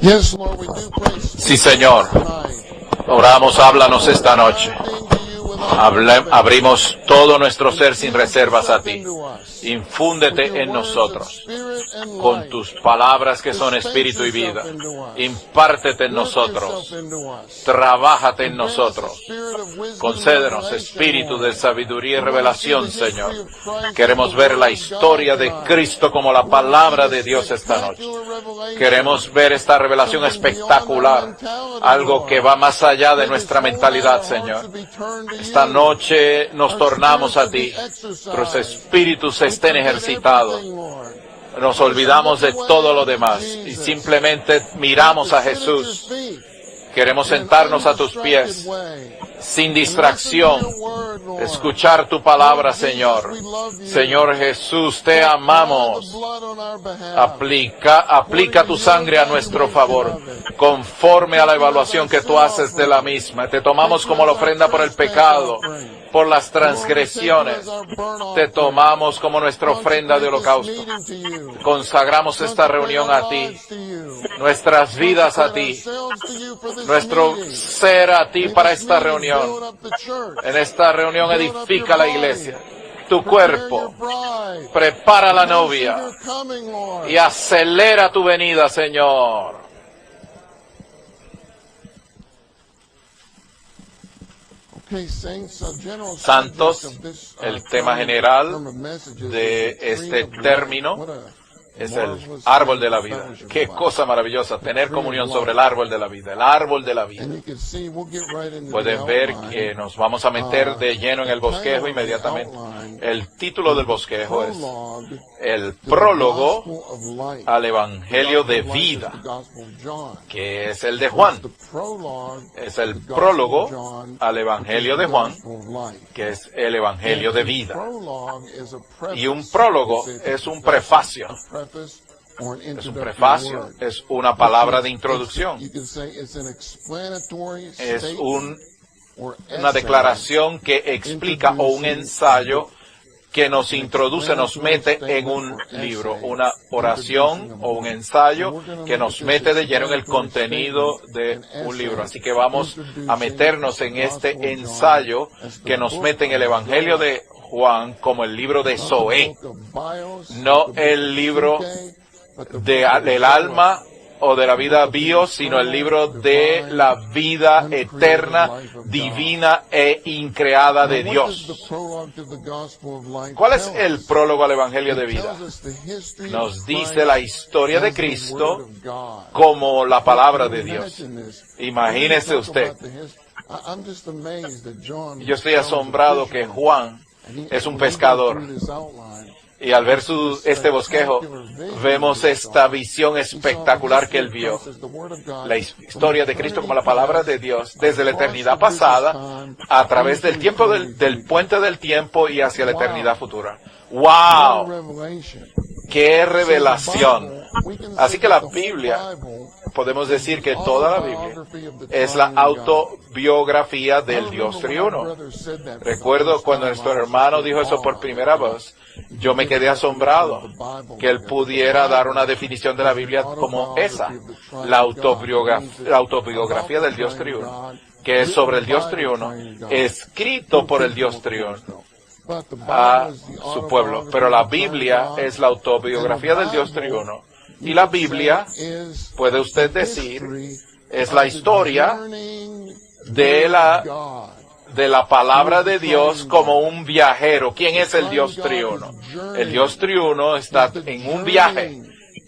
Yes, Lord, we do pray. Sí, Señor. Tonight. Oramos, háblanos esta noche. Abrimos todo nuestro ser sin reservas a ti. Infúndete en nosotros con tus palabras que son espíritu y vida. Impártete en nosotros. Trabájate en nosotros. Concédenos espíritu de sabiduría y revelación, Señor. Queremos ver la historia de Cristo como la palabra de Dios esta noche. Queremos ver esta revelación espectacular, algo que va más allá de nuestra mentalidad, Señor. Esta noche nos tornamos a ti. Nuestros espíritus estén ejercitados. Nos olvidamos de todo lo demás y simplemente miramos a Jesús. Queremos sentarnos a tus pies, sin distracción, escuchar tu palabra, Señor. Señor Jesús, te amamos. Aplica tu sangre a nuestro favor, conforme a la evaluación que tú haces de la misma. Te tomamos como la ofrenda por el pecado, por las transgresiones. Te tomamos como nuestra ofrenda de holocausto. Consagramos esta reunión a ti, nuestras vidas a ti, nuestro ser a ti para esta reunión. En esta reunión edifica la iglesia, tu cuerpo, prepara la novia y acelera tu venida, Señor. Santos, el tema general de este término es el árbol de la vida. Qué cosa maravillosa, tener comunión sobre el árbol de la vida, el árbol de la vida. Pueden ver que nos vamos a meter de lleno en el bosquejo inmediatamente. El título del bosquejo es el prólogo al Evangelio de vida, que es el de Juan. Es el prólogo al Evangelio de Juan, que es el Evangelio de vida. Y un prólogo es un prefacio. Es un prefacio, es una palabra de introducción. Es una declaración que explica o un ensayo que nos introduce, nos mete en un libro, una oración o un ensayo que nos mete de lleno en el contenido de un libro. Así que vamos a meternos en este ensayo que nos mete en el Evangelio de Juan como el libro de Zoé, no el libro del alma o de la vida bios, sino el libro de la vida eterna, divina e increada de Dios. ¿Cuál es el prólogo al Evangelio de vida? Nos dice la historia de Cristo como la palabra de Dios. Imagínese usted. Yo estoy asombrado que Juan es un pescador. Y al ver este bosquejo, vemos esta visión espectacular que él vio. La historia de Cristo como la palabra de Dios desde la eternidad pasada, a través del tiempo del puente del tiempo y hacia la eternidad futura. ¡Wow! ¡Qué revelación! Así que la Biblia, podemos decir que toda la Biblia es la autobiografía del Dios triuno. Recuerdo cuando nuestro hermano dijo eso por primera vez, yo me quedé asombrado que él pudiera dar una definición de la Biblia como esa, la autobiografía del Dios triuno, que es sobre el Dios triuno, escrito por el Dios triuno a su pueblo. Pero la Biblia es la autobiografía del Dios triuno. Y la Biblia, puede usted decir, es la historia de la palabra de Dios como un viajero. ¿Quién es el Dios triuno? El Dios triuno está en un viaje,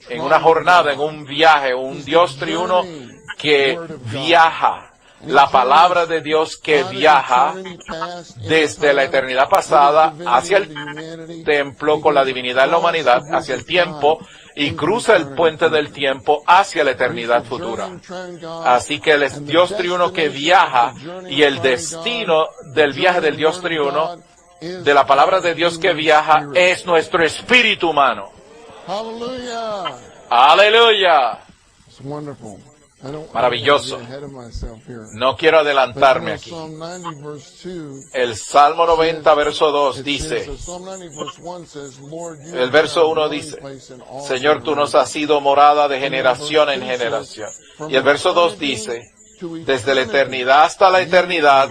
en una jornada, en un viaje, un Dios triuno que viaja. La palabra de Dios que viaja desde la eternidad pasada hacia el templo con la divinidad en la humanidad, hacia el tiempo, y cruza el puente del tiempo hacia la eternidad futura. Así que Él es Dios triuno que viaja, y el destino del viaje del Dios triuno, de la palabra de Dios que viaja, es nuestro espíritu humano. ¡Aleluya! Maravilloso. No quiero adelantarme aquí. El Salmo 90, verso 2 dice, el verso 1 dice, Señor, tú nos has sido morada de generación en generación. Y el verso 2 dice, desde la eternidad hasta la eternidad,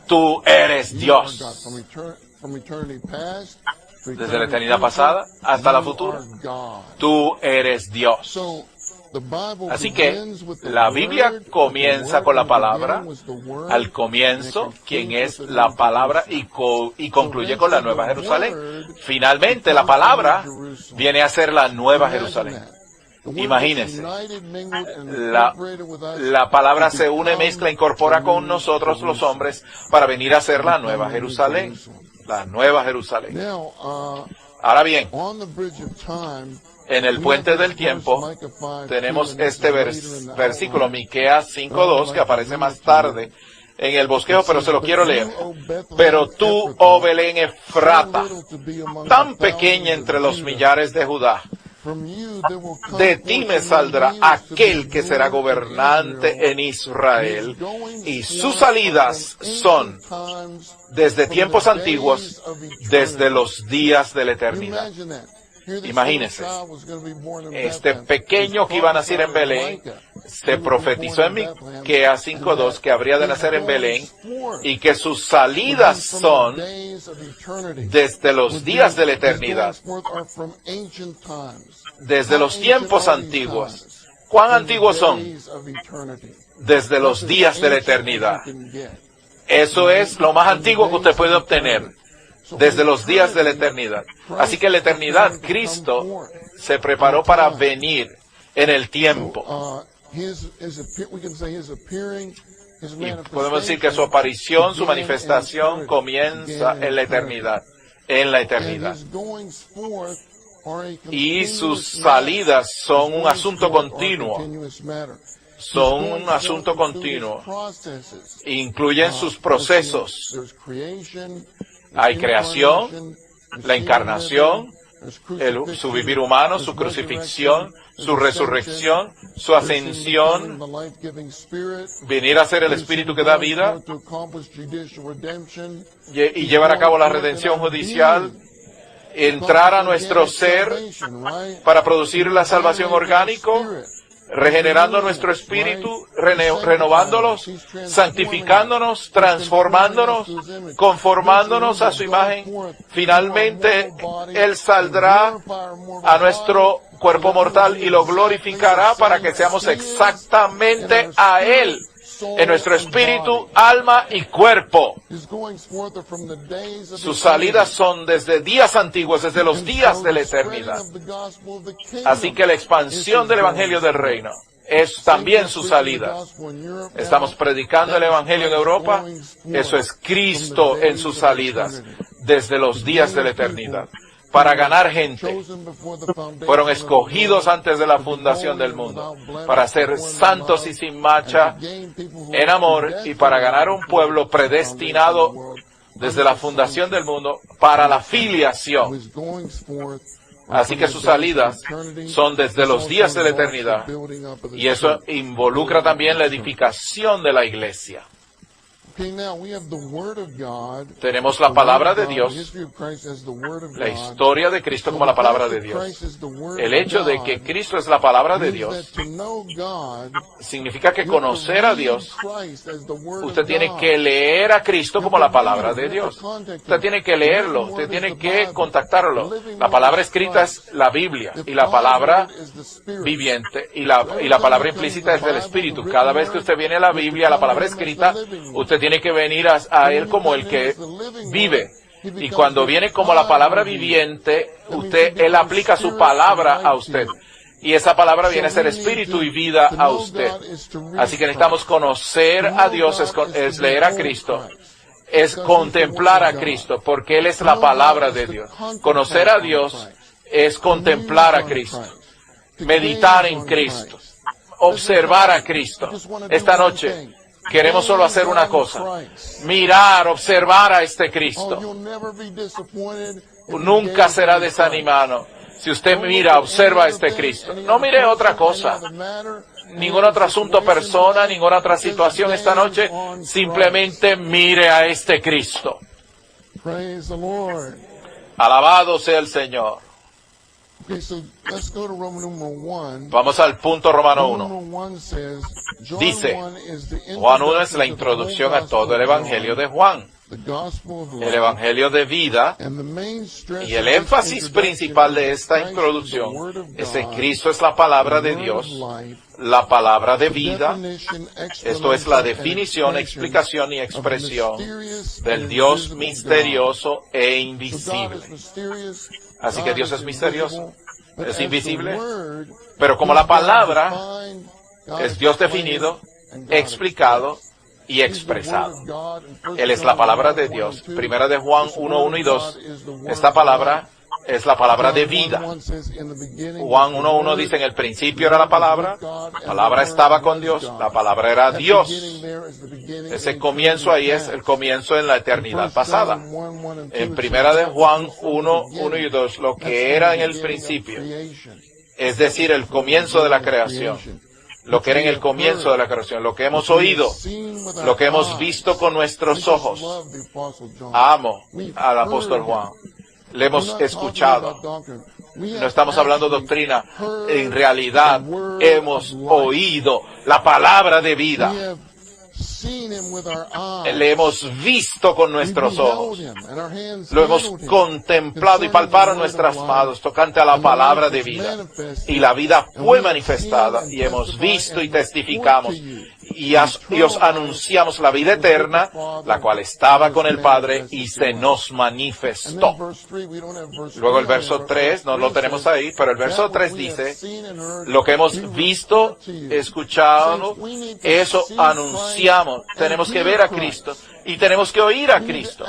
tú eres Dios. Desde la eternidad pasada hasta la futura, tú eres Dios. Así que la Biblia comienza con la palabra, al comienzo, quien es la palabra, y concluye con la Nueva Jerusalén. Finalmente, la palabra viene a ser la Nueva Jerusalén. Imagínense, la palabra se une, mezcla, incorpora con nosotros los hombres para venir a ser la Nueva Jerusalén. La Nueva Jerusalén. Ahora bien, en el puente del tiempo tenemos este versículo, Miqueas 5:2, que aparece más tarde en el bosquejo, pero se lo quiero leer. Pero tú, oh Belén Efrata, tan pequeña entre los millares de Judá, de ti me saldrá aquel que será gobernante en Israel, y sus salidas son desde tiempos antiguos, desde los días de la eternidad. Imagínense, este pequeño que iba a nacer en Belén, se profetizó en Miqueas 5:2 que habría de nacer en Belén y que sus salidas son desde los días de la eternidad, desde los tiempos antiguos. ¿Cuán antiguos son? Desde los días de la eternidad. Eso es lo más antiguo que usted puede obtener, desde los días de la eternidad. Así que en la eternidad, Cristo se preparó para venir en el tiempo. Y podemos decir que su aparición, su manifestación comienza en la eternidad. En la eternidad. Y sus salidas son un asunto continuo. Son un asunto continuo. Incluyen sus procesos. Hay creación, la encarnación, su vivir humano, su crucifixión, su resurrección, su ascensión, venir a ser el Espíritu que da vida y llevar a cabo la redención judicial, entrar a nuestro ser para producir la salvación orgánico, regenerando nuestro espíritu, renovándolos, santificándonos, transformándonos, conformándonos a su imagen. Finalmente, Él saldrá a nuestro cuerpo mortal y lo glorificará para que seamos exactamente a Él, en nuestro espíritu, alma y cuerpo. Sus salidas son desde días antiguos, desde los días de la eternidad. Así que la expansión del Evangelio del Reino es también su salida. Estamos predicando el Evangelio en Europa. Eso es Cristo en sus salidas, desde los días de la eternidad. Para ganar gente. Fueron escogidos antes de la fundación del mundo, para ser santos y sin mancha en amor, y para ganar un pueblo predestinado desde la fundación del mundo para la filiación. Así que sus salidas son desde los días de la eternidad, y eso involucra también la edificación de la iglesia. Tenemos la palabra de Dios, la historia de Cristo como la palabra de Dios. El hecho de que Cristo es la palabra de Dios significa que conocer a Dios, usted tiene que leer a Cristo como la palabra de Dios. Usted tiene que leerlo, usted tiene que contactarlo. La palabra escrita es la Biblia, y la palabra viviente, y la palabra implícita es del Espíritu. Cada vez que usted viene a la Biblia, a la palabra escrita, usted tiene que venir a Él como el que vive. Y cuando viene como la palabra viviente, Él aplica su palabra a usted. Y esa palabra viene a ser espíritu y vida a usted. Así que necesitamos conocer a Dios, es leer a Cristo, es contemplar a Cristo, porque Él es la palabra de Dios. Conocer a Dios es contemplar a Cristo, meditar en Cristo, observar a Cristo. Esta noche queremos solo hacer una cosa: mirar, observar a este Cristo. Nunca será desanimado si usted mira, observa a este Cristo. No mire otra cosa, ningún otro asunto, persona, ninguna otra situación esta noche. Simplemente mire a este Cristo. Alabado sea el Señor. Vamos al punto Romano 1. Dice, Juan 1 es la introducción a todo el Evangelio de Juan, el Evangelio de vida, y el énfasis principal de esta introducción es que Cristo es la palabra de Dios, la palabra de vida. Esto es la definición, explicación y expresión del Dios misterioso e invisible. Así que Dios es misterioso, es invisible, pero como la palabra es Dios definido, explicado y expresado. Él es la palabra de Dios. Primera de Juan 1, 1 y 2. Esta palabra es la palabra de vida. Juan 1, 1 dice, en el principio era la palabra estaba con Dios, la palabra era Dios. Ese comienzo ahí es el comienzo en la eternidad pasada. En Primera de Juan 1, 1 y 2, lo que era en el principio, es decir, el comienzo de la creación. Lo que era en el comienzo de la creación, lo que hemos oído, lo que hemos visto con nuestros ojos. Amo al apóstol Juan. Le hemos escuchado. No estamos hablando de doctrina. En realidad, hemos oído la palabra de vida. Le hemos visto con nuestros ojos. Lo hemos contemplado y palpado en nuestras manos, tocante a la palabra de vida. Y la vida fue manifestada, y hemos visto y testificamos. Y os anunciamos la vida eterna, la cual estaba con el Padre y se nos manifestó. Luego el verso 3, no lo tenemos ahí, pero el verso 3 dice, lo que hemos visto, escuchado, eso anunciamos. Tenemos que ver a Cristo y tenemos que oír a Cristo.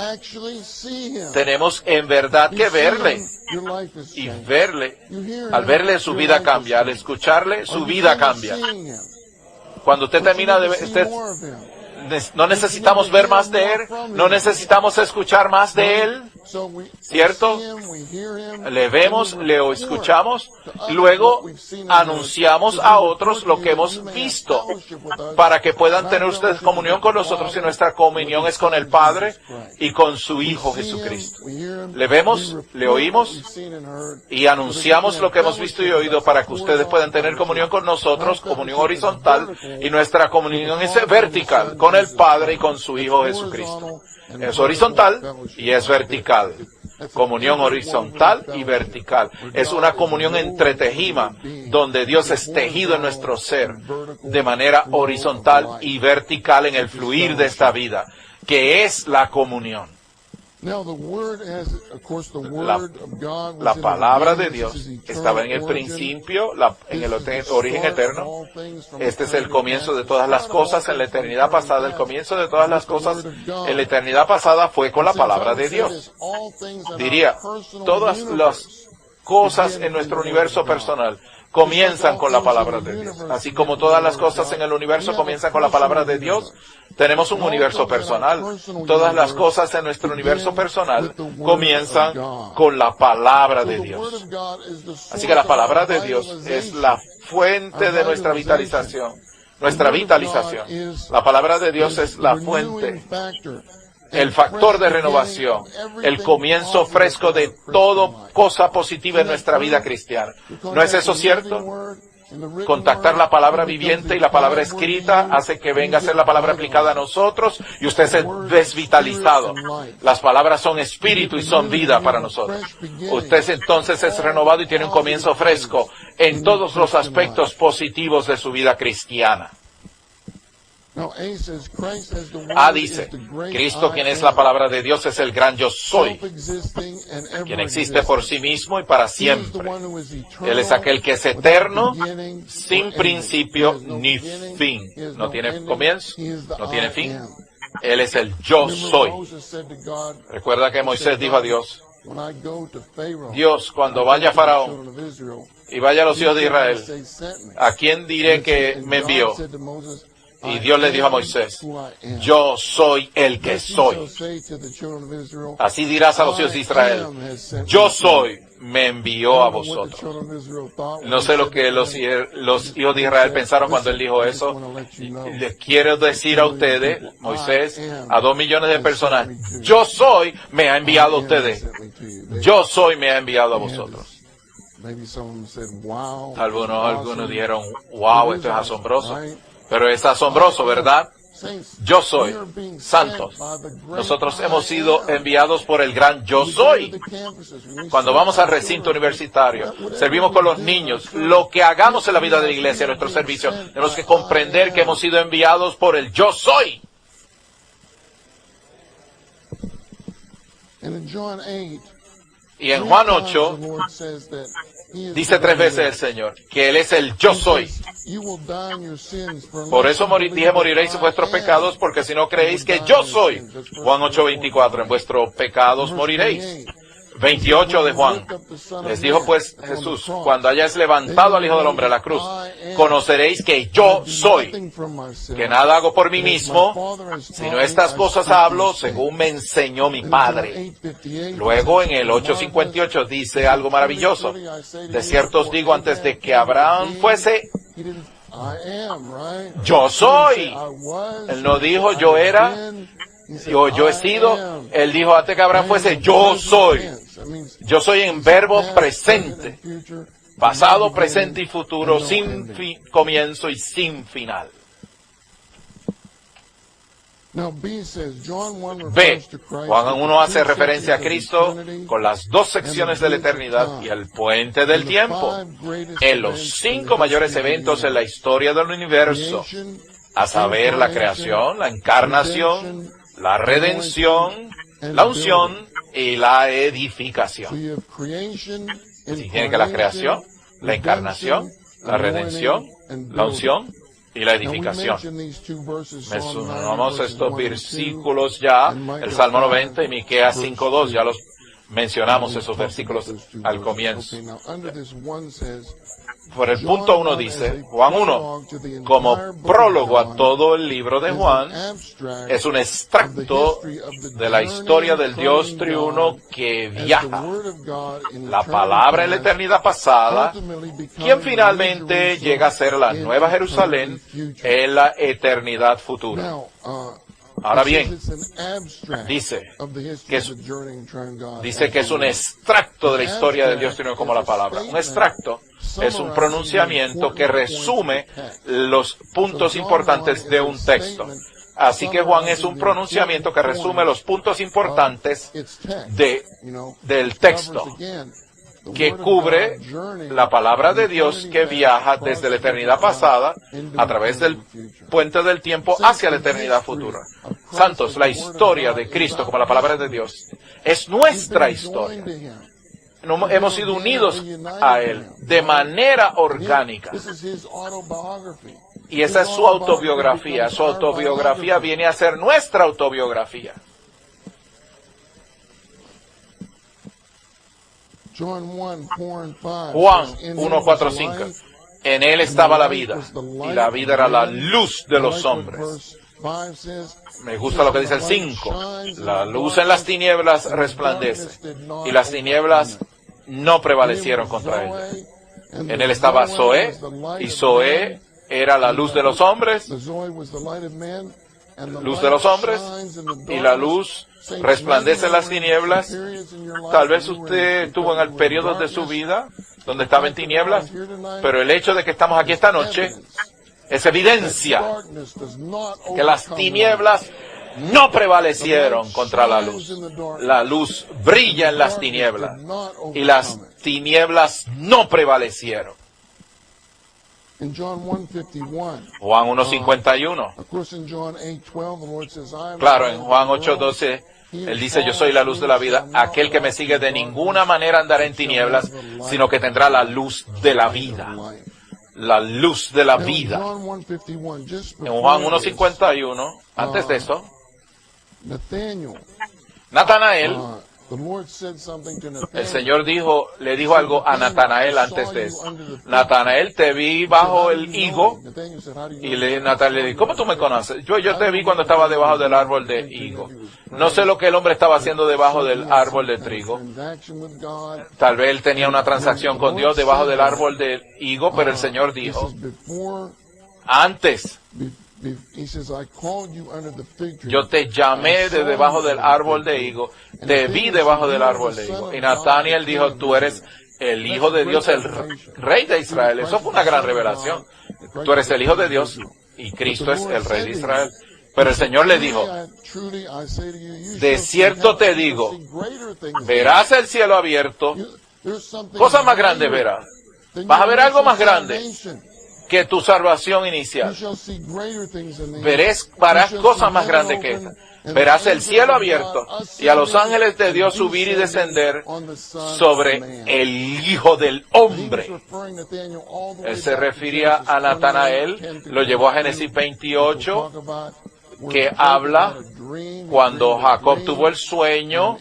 Tenemos en verdad que verle y verle. Al verle su vida cambia, al escucharle su vida cambia. Cuando usted termina de ver, no necesitamos ver más de Él, no necesitamos escuchar más de Él, ¿cierto? Le vemos, le escuchamos, luego anunciamos a otros lo que hemos visto, para que puedan tener ustedes comunión con nosotros, y nuestra comunión es con el Padre y con su Hijo Jesucristo. Le vemos, le oímos y anunciamos lo que hemos visto y oído para que ustedes puedan tener comunión con nosotros, comunión horizontal, y nuestra comunión es vertical, con el Padre y con su Hijo Jesucristo. Es horizontal y es vertical. Comunión horizontal y vertical. Es una comunión entretejida, donde Dios es tejido en nuestro ser de manera horizontal y vertical en el fluir de esta vida, que es la comunión. La palabra de Dios estaba en el principio, en el origen eterno. Este es el comienzo de todas las cosas en la eternidad pasada. El comienzo de todas las cosas en la eternidad pasada fue con la palabra de Dios. Diría, todas las cosas en nuestro universo personal comienzan con la palabra de Dios. Así como todas las cosas en el universo comienzan con la palabra de Dios, tenemos un universo personal. Todas las cosas en nuestro universo personal comienzan con la palabra de Dios. Así que la palabra de Dios es la fuente de nuestra vitalización. Nuestra vitalización. La palabra de Dios es la fuente, el factor de renovación, el comienzo fresco de toda cosa positiva en nuestra vida cristiana. ¿No es eso cierto? Contactar la palabra viviente y la palabra escrita hace que venga a ser la palabra aplicada a nosotros y usted es desvitalizado. Las palabras son espíritu y son vida para nosotros. Usted entonces es renovado y tiene un comienzo fresco en todos los aspectos positivos de su vida cristiana. Dice, Cristo, quien es la palabra de Dios, es el gran yo soy, quien existe por sí mismo y para siempre. Él es aquel que es eterno, sin principio ni fin. No tiene comienzo, no tiene fin. Él es el yo soy. Recuerda que Moisés dijo a Dios, Dios, cuando vaya a Faraón y vaya a los hijos de Israel, ¿a quién diré que me envió? Y Dios le dijo a Moisés, yo soy el que soy. Así dirás a los hijos de Israel, yo soy, me envió a vosotros. No sé lo que los hijos de Israel pensaron cuando él dijo eso. Les quiero decir a ustedes, Moisés, a 2 millones de personas, yo soy, me ha enviado a ustedes. Yo soy, me ha enviado a vosotros. Algunos dijeron, wow, esto es asombroso. Pero es asombroso, ¿verdad? Yo soy santos. Nosotros hemos sido enviados por el gran yo soy. Cuando vamos al recinto universitario, servimos con los niños, lo que hagamos en la vida de la iglesia, en nuestro servicio, tenemos que comprender que hemos sido enviados por el yo soy. Y en Juan 8, dice 3 veces el Señor que Él es el yo soy. Por eso dije, moriréis en vuestros pecados, porque si no creéis que yo soy. Juan 8:24, en vuestros pecados moriréis. 28 de Juan. Les dijo pues Jesús, cuando hayáis levantado al Hijo del Hombre a la cruz, conoceréis que yo soy, que nada hago por mí mismo, sino estas cosas hablo según me enseñó mi Padre. Luego en el 8:58 dice algo maravilloso. De cierto os digo, antes de que Abraham fuese, yo soy. Él no dijo yo era, yo he sido. Él dijo antes que Abraham fuese, yo soy. Yo soy en verbo presente, pasado, presente y futuro, sin comienzo y sin final. B. Juan 1 hace referencia a Cristo con las 2 secciones de la eternidad y el puente del tiempo, en los 5 mayores eventos en la historia del universo, a saber, la creación, la encarnación, la redención, la unción y la edificación. Así tiene que la creación, la encarnación, la redención, la unción y la edificación. Mencionamos estos versículos ya, el Salmo 90 y Miqueas 5:2, ya los mencionamos esos versículos al comienzo. Por el punto 1 dice, Juan 1, como prólogo a todo el libro de Juan, es un extracto de la historia del Dios triuno que viaja, la palabra en la eternidad pasada, quien finalmente llega a ser la Nueva Jerusalén en la eternidad futura. Ahora bien, dice que es un extracto de la historia del Dios triuno como la palabra. Un extracto es un pronunciamiento que resume los puntos importantes de un texto. Así que Juan es un pronunciamiento que resume los puntos importantes del texto, que cubre la palabra de Dios que viaja desde la eternidad pasada a través del puente del tiempo hacia la eternidad futura. Santos, la historia de Cristo como la palabra de Dios es nuestra historia. Hemos sido unidos a Él de manera orgánica. Y esa es su autobiografía. Su autobiografía viene a ser nuestra autobiografía. Juan 1:4-5. En Él estaba la vida, y la vida era la luz de los hombres. Me gusta lo que dice el 5. La luz en las tinieblas resplandece, y las tinieblas no prevalecieron contra ella. En Él estaba Zoé, y Zoé era la luz de los hombres, y la luz resplandece en las tinieblas. Tal vez usted estuvo en el periodo de su vida donde estaba en tinieblas, pero el hecho de que estamos aquí esta noche es evidencia que las tinieblas no prevalecieron contra la luz. La luz brilla en las tinieblas y las tinieblas no prevalecieron. Juan 1:51. Claro, en Juan 8:12, Él dice, yo soy la luz de la vida. Aquel que me sigue de ninguna manera andará en tinieblas, sino que tendrá la luz de la vida. La luz de la vida. En Juan 1:51, antes de eso, Natanael, el Señor le dijo algo a Natanael antes de eso. Natanael, te vi bajo el higo. Y Natanael le dijo, ¿cómo tú me conoces? Yo te vi cuando estaba debajo del árbol de higo. No sé lo que el hombre estaba haciendo debajo del árbol de trigo. Tal vez él tenía una transacción con Dios debajo del árbol de higo, pero el Señor dijo, antes, yo te llamé de debajo del árbol de higo, te vi debajo del árbol de higo. Y Natanael dijo, tú eres el Hijo de Dios, el Rey de Israel. Eso fue una gran revelación. Tú eres el Hijo de Dios y Cristo es el Rey de Israel. Pero el Señor le dijo, de cierto te digo, verás el cielo abierto, cosas más grandes verás. Vas a ver algo más grande que tu salvación inicial. Verás cosas más grandes que esta. Verás el cielo abierto y a los ángeles de Dios subir y descender sobre el Hijo del Hombre. Él se refería a Natanael, lo llevó a Génesis 28, que habla cuando Jacob tuvo el sueño,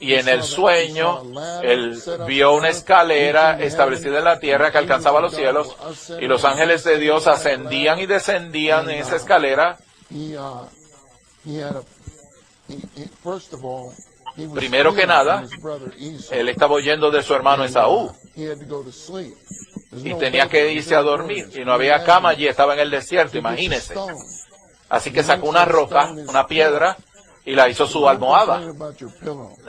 y en el sueño él vio una escalera establecida en la tierra que alcanzaba los cielos, y los ángeles de Dios ascendían y descendían en esa escalera. Primero que nada, él estaba huyendo de su hermano Esaú y tenía que irse a dormir, y no había cama allí, estaba en el desierto, imagínese. Así que sacó una roca, una piedra, y la hizo su almohada.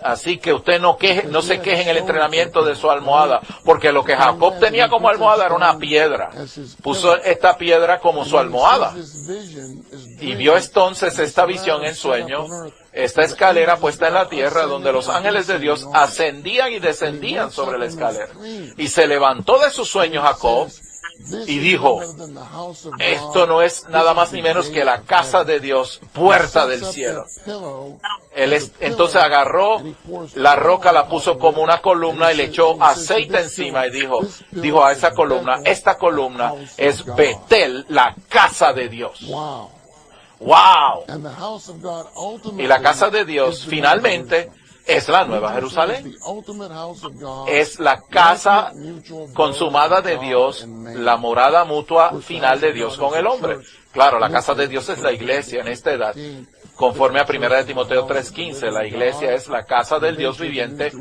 Así que usted no se queje en el entrenamiento de su almohada, porque lo que Jacob tenía como almohada era una piedra. Puso esta piedra como su almohada. Y vio entonces esta visión en sueño, esta escalera puesta en la tierra, donde los ángeles de Dios ascendían y descendían sobre la escalera. Y se levantó de su sueño Jacob, y dijo, esto no es nada más ni menos que la casa de Dios, puerta del cielo. Entonces agarró la roca, la puso como una columna y le echó aceite encima y dijo a esa columna, esta columna es Betel, la casa de Dios. ¡Wow! Y la casa de Dios finalmente es la Nueva Jerusalén. Es la casa consumada de Dios, la morada mutua final de Dios con el hombre. Claro, la casa de Dios es la iglesia en esta edad. Conforme a 1 Timoteo 3:15, la iglesia es la casa del Dios viviente,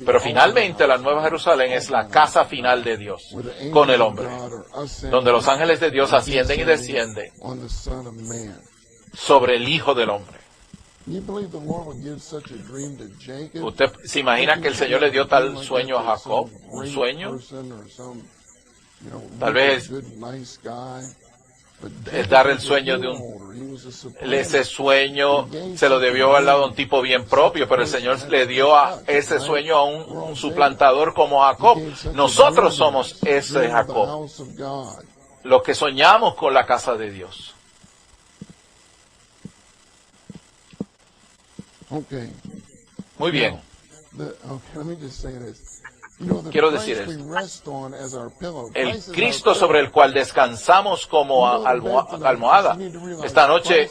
pero finalmente la Nueva Jerusalén es la casa final de Dios con el hombre, donde los ángeles de Dios ascienden y descienden sobre el Hijo del Hombre. ¿Usted se imagina que el Señor le dio tal sueño a Jacob? ¿Un sueño? Tal vez es dar el sueño de ese sueño se lo debió haber dado a un tipo bien propio, pero el Señor le dio ese sueño a un suplantador como Jacob. Nosotros somos ese Jacob, los que soñamos con la casa de Dios. Muy bien. Quiero decir esto. El Cristo sobre el cual descansamos como almohada. Esta noche,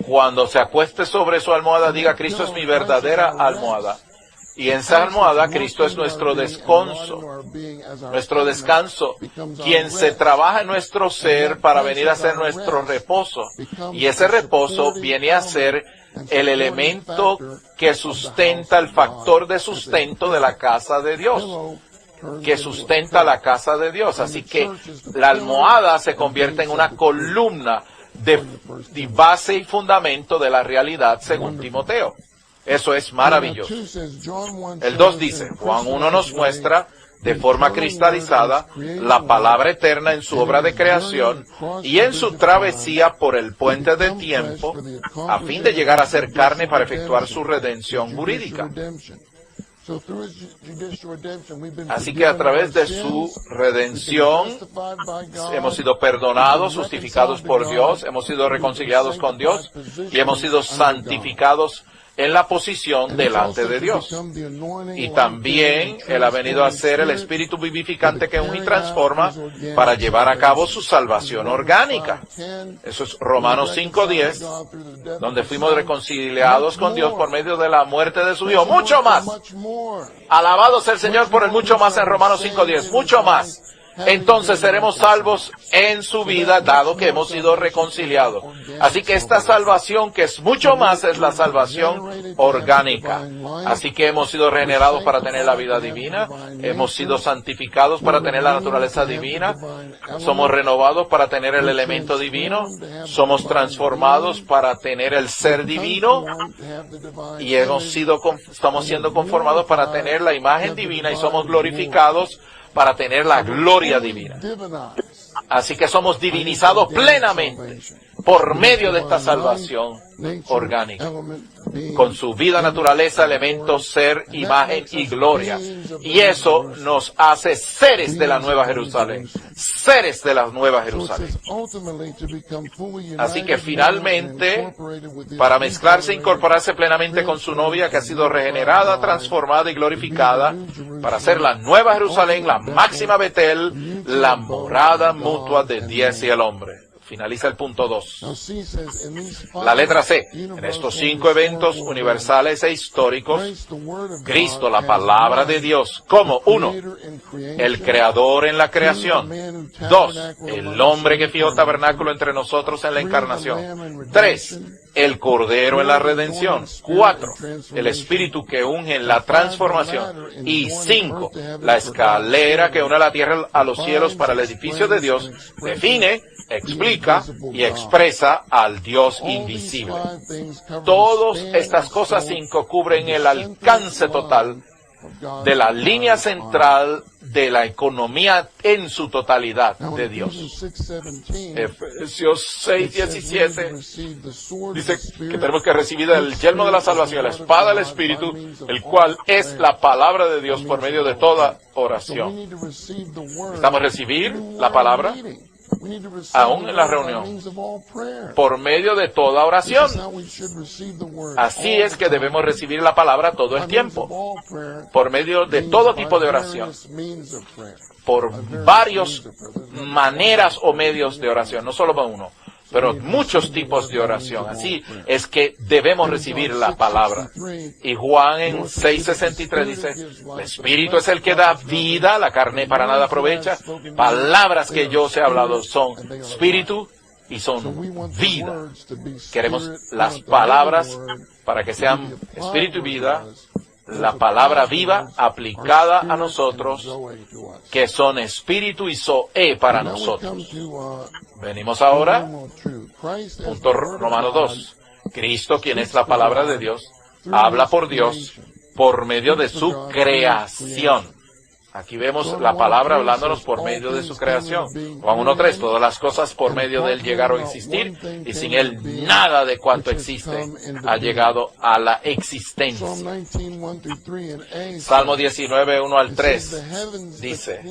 cuando se acueste sobre su almohada, diga, Cristo es mi verdadera almohada. Y en esa almohada, Cristo es nuestro descanso. Nuestro descanso. Quien se trabaja en nuestro ser para venir a ser nuestro reposo. Y ese reposo viene a ser el elemento que sustenta, el factor de sustento de la casa de Dios, que sustenta la casa de Dios. Así que la almohada se convierte en una columna de base y fundamento de la realidad según Timoteo. Eso es maravilloso. El 2 dice, Juan 1 nos muestra de forma cristalizada la palabra eterna en su obra de creación y en su travesía por el puente de tiempo a fin de llegar a ser carne para efectuar su redención jurídica. Así que a través de su redención hemos sido perdonados, justificados por Dios, hemos sido reconciliados con Dios y hemos sido santificados en la posición delante de Dios. Y también Él ha venido a ser el Espíritu vivificante que une y transforma para llevar a cabo su salvación orgánica. Eso es Romanos 5:10, donde fuimos reconciliados con Dios por medio de la muerte de su Hijo. Mucho más. Alabado sea el Señor por el mucho más en Romanos 5:10. Mucho más. entonces seremos salvos en su vida, dado que hemos sido reconciliados. Así que esta salvación, que es mucho más, es la salvación orgánica. Así que hemos sido regenerados para tener la vida divina, hemos sido santificados para tener la naturaleza divina, somos renovados para tener el elemento divino, somos transformados para tener el ser divino, y estamos siendo conformados para tener la imagen divina, y somos glorificados para tener la gloria divina. Así que somos divinizados plenamente por medio de esta salvación orgánica, con su vida, naturaleza, elementos, ser, imagen y gloria. Y eso nos hace seres de la Nueva Jerusalén, seres de la Nueva Jerusalén. Así que finalmente, para mezclarse e incorporarse plenamente con su novia, que ha sido regenerada, transformada y glorificada, para ser la Nueva Jerusalén, la máxima Betel, la morada mutua de Dios y el hombre. Finaliza el punto 2. La letra C. En estos 5 eventos universales e históricos, Cristo, la palabra de Dios, como 1, el creador en la creación; 2, el hombre que fijó tabernáculo entre nosotros en la encarnación; 3, el Cordero en la redención; 4, el Espíritu que unge en la transformación; y 5, la escalera que une la tierra a los cielos para el edificio de Dios, define, explica y expresa al Dios invisible. Todas estas cosas 5 cubren el alcance total de la línea central de la economía en su totalidad de Dios. Efesios 6:17 dice que tenemos que recibir el yelmo de la salvación, la espada del Espíritu, el cual es la palabra de Dios por medio de toda oración. Necesitamos recibir la palabra aún en la reunión, por medio de toda oración. Así es que debemos recibir la palabra todo el tiempo, por medio de todo tipo de oración, por varias maneras o medios de oración, no solo uno, pero muchos tipos de oración. Así es que debemos recibir la palabra. Y Juan en 6:63 dice, el Espíritu es el que da vida, la carne para nada aprovecha. Palabras que yo os he hablado son Espíritu y son vida. Queremos las palabras para que sean Espíritu y vida, la palabra viva aplicada a nosotros, que son Espíritu y Zoe para nosotros. Venimos ahora, punto Romano 2. Cristo, quien es la palabra de Dios, habla por Dios por medio de su creación. Aquí vemos la palabra hablándonos por medio de su creación. Juan 1:3, todas las cosas por medio de él llegaron a existir, y sin él nada de cuanto existe ha llegado a la existencia. Salmo 19:1 al 3 dice,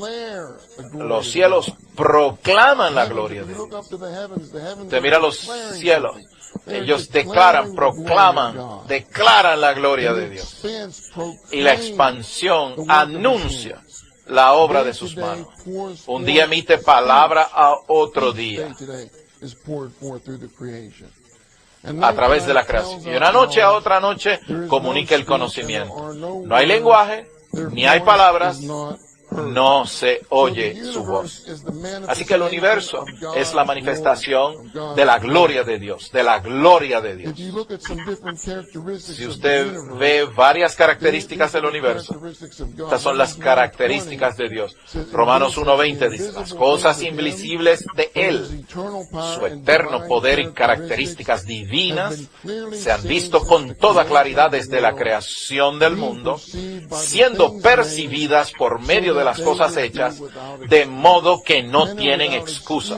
los cielos proclaman la gloria de Dios. Te mira los cielos. Ellos proclaman la gloria de Dios. Y la expansión anuncia la obra de sus manos. Un día emite palabra a otro día, a través de la creación. Y una noche a otra noche comunica el conocimiento. No hay lenguaje, ni hay palabras, no se oye su voz. Así que el universo es la manifestación de la gloria de Dios, de la gloria de Dios. Si usted ve varias características del universo, estas son las características de Dios. Romanos 1:20 dice, las cosas invisibles de Él, su eterno poder y características divinas, se han visto con toda claridad desde la creación del mundo, siendo percibidas por medio de las cosas hechas, de modo que no tienen excusa.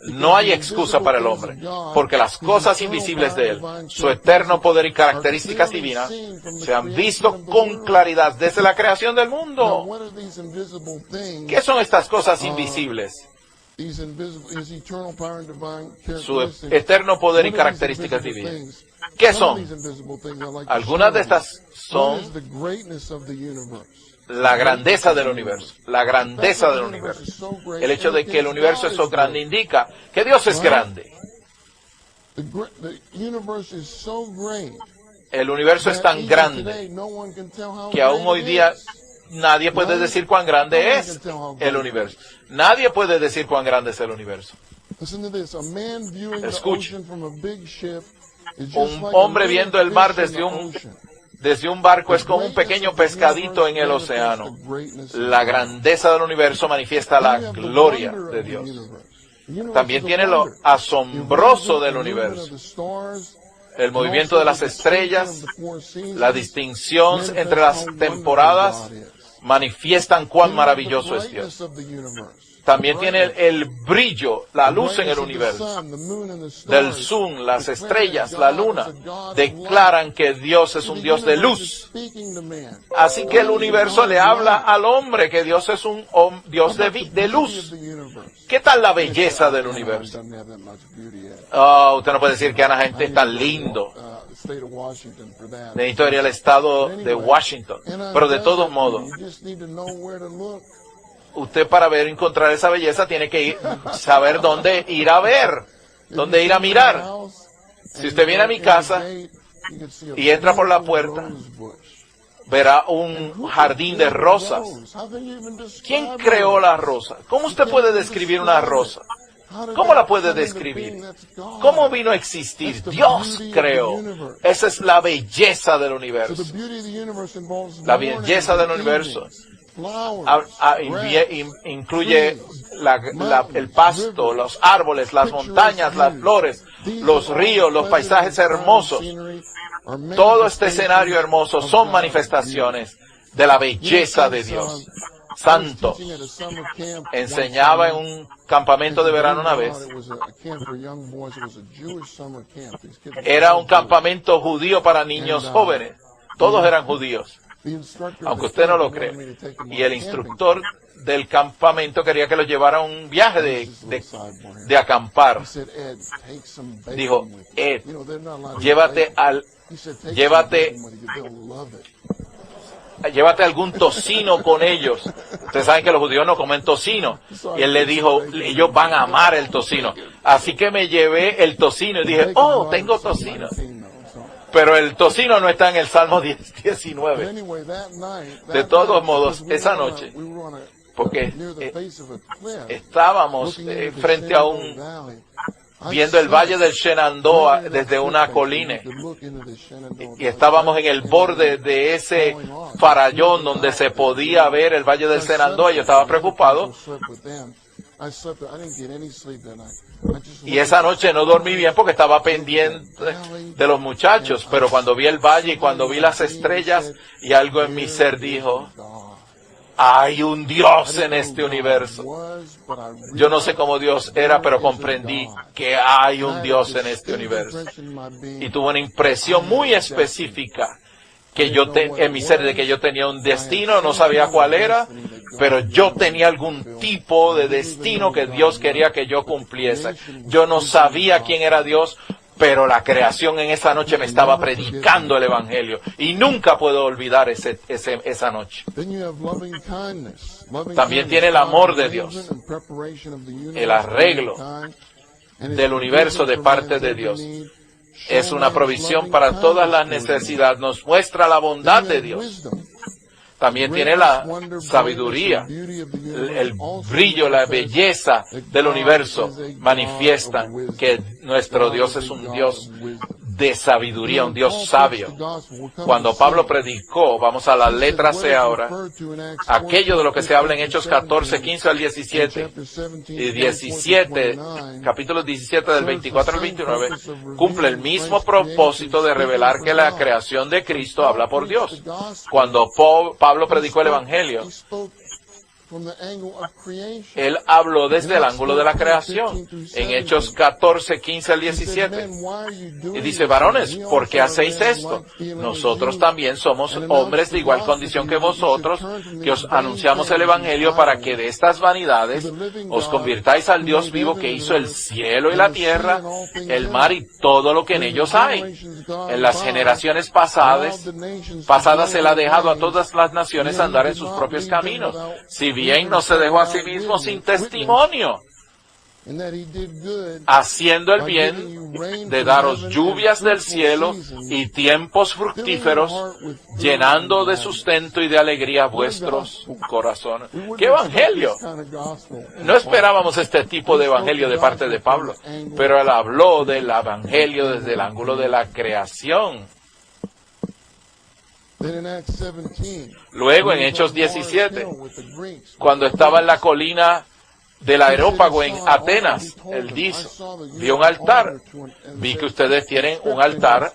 No hay excusa para el hombre, porque las cosas invisibles de Él, su eterno poder y características divinas, se han visto con claridad desde la creación del mundo. ¿Qué son estas cosas invisibles? Su eterno poder y características divinas. ¿Qué son? Algunas de estas son la grandeza del universo, la grandeza del universo. El hecho de que el universo es so grande indica que Dios es grande. El universo es tan grande que aún hoy día nadie puede decir cuán grande es el universo. Nadie puede decir cuán grande es el universo. Escuche. Un hombre viendo el mar desde un barco es como un pequeño pescadito en el océano. La grandeza del universo manifiesta la gloria de Dios. También tiene lo asombroso del universo. El movimiento de las estrellas, la distinción entre las temporadas, manifiestan cuán maravilloso es Dios. También tiene el brillo, la luz en el universo. Del sun, las estrellas, la luna, declaran que Dios es un Dios de luz. Así que el universo le habla al hombre que Dios es un Dios de luz. ¿Qué tal la belleza del universo? Oh, usted no puede decir que Anaheim es tan lindo. Necesito ir al estado de Washington. Pero de todos modos, usted para encontrar esa belleza tiene que saber dónde ir a ver, dónde ir a mirar. Si usted viene a mi casa y entra por la puerta, verá un jardín de rosas. ¿Quién creó la rosa? ¿Cómo usted puede describir una rosa? ¿Cómo la puede describir? ¿Cómo vino a existir? Dios creó. Esa es la belleza del universo. La belleza del universo incluye el pasto, los árboles, las montañas, las flores, los ríos, los paisajes hermosos. Todo este escenario hermoso son manifestaciones de la belleza de Dios. Santo. Enseñaba en un campamento de verano una vez. Era un campamento judío para niños jóvenes. Todos eran judíos, aunque usted no lo cree. Y el instructor del campamento quería que lo llevara a un viaje de acampar. Dijo, Ed, llévate algún tocino con ellos. Ustedes saben que los judíos no comen tocino. Y él le dijo, ellos van a amar el tocino. Así que me llevé el tocino y dije, oh, tengo tocino. Pero el tocino no está en el Salmo 19. De todos modos, esa noche, porque estábamos frente a viendo el valle del Shenandoah desde una colina, y estábamos en el borde de ese farallón donde se podía ver el valle del Shenandoah. Yo estaba preocupado y esa noche no dormí bien porque estaba pendiente de los muchachos, pero cuando vi el valle y cuando vi las estrellas, y algo en mi ser dijo, hay un Dios en este universo. Yo no sé cómo Dios era, pero comprendí que hay un Dios en este universo. Y tuve una impresión muy específica en mi ser de que yo tenía un destino, no sabía cuál era, pero yo tenía algún tipo de destino que Dios quería que yo cumpliese. Yo no sabía quién era Dios, pero la creación en esa noche me estaba predicando el Evangelio. Y nunca puedo olvidar esa noche. También tiene el amor de Dios, el arreglo del universo de parte de Dios. Es una provisión para todas las necesidades. Nos muestra la bondad de Dios. También tiene la sabiduría, el brillo, la belleza del universo. Manifiestan que nuestro Dios es un Dios de sabiduría, un Dios sabio. Cuando Pablo predicó, vamos a la letra C ahora, aquello de lo que se habla en Hechos 14, 15 al 17, y 17, capítulo 17 del 24 al 29, cumple el mismo propósito de revelar que la creación de Cristo habla por Dios. Cuando Pablo predicó el Evangelio, él habló desde el ángulo de la creación, en Hechos 14, 15 al 17. Y dice, varones, ¿por qué hacéis esto? Nosotros también somos hombres de igual condición que vosotros, que os anunciamos el Evangelio para que de estas vanidades os convirtáis al Dios vivo que hizo el cielo y la tierra, el mar y todo lo que en ellos hay. En las generaciones pasadas Él ha dejado a todas las naciones andar en sus propios caminos. Si bien no se dejó a sí mismo sin testimonio. haciendo el bien, de daros lluvias del cielo y tiempos fructíferos, llenando de sustento y de alegría vuestros corazones. ¡Qué evangelio! No esperábamos este tipo de evangelio de parte de Pablo, pero él habló del evangelio desde el ángulo de la creación. Luego en Hechos 17, cuando estaba en la colina del Areópago en Atenas, él dijo, vi un altar, vi que ustedes tienen un altar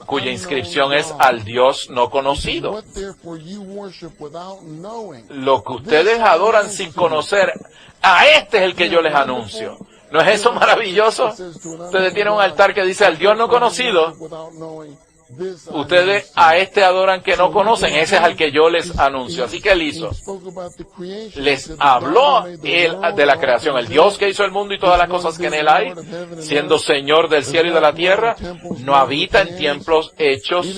cuya inscripción es al Dios no conocido. Lo que ustedes adoran sin conocer, a este es el que yo les anuncio. ¿No es eso maravilloso? Ustedes tienen un altar que dice al Dios no conocido. Ustedes a este adoran que no conocen, ese es al que yo les anuncio. Así que él hizo, les habló él de la creación, el Dios que hizo el mundo y todas las cosas que en él hay, siendo Señor del cielo y de la tierra, no habita en templos hechos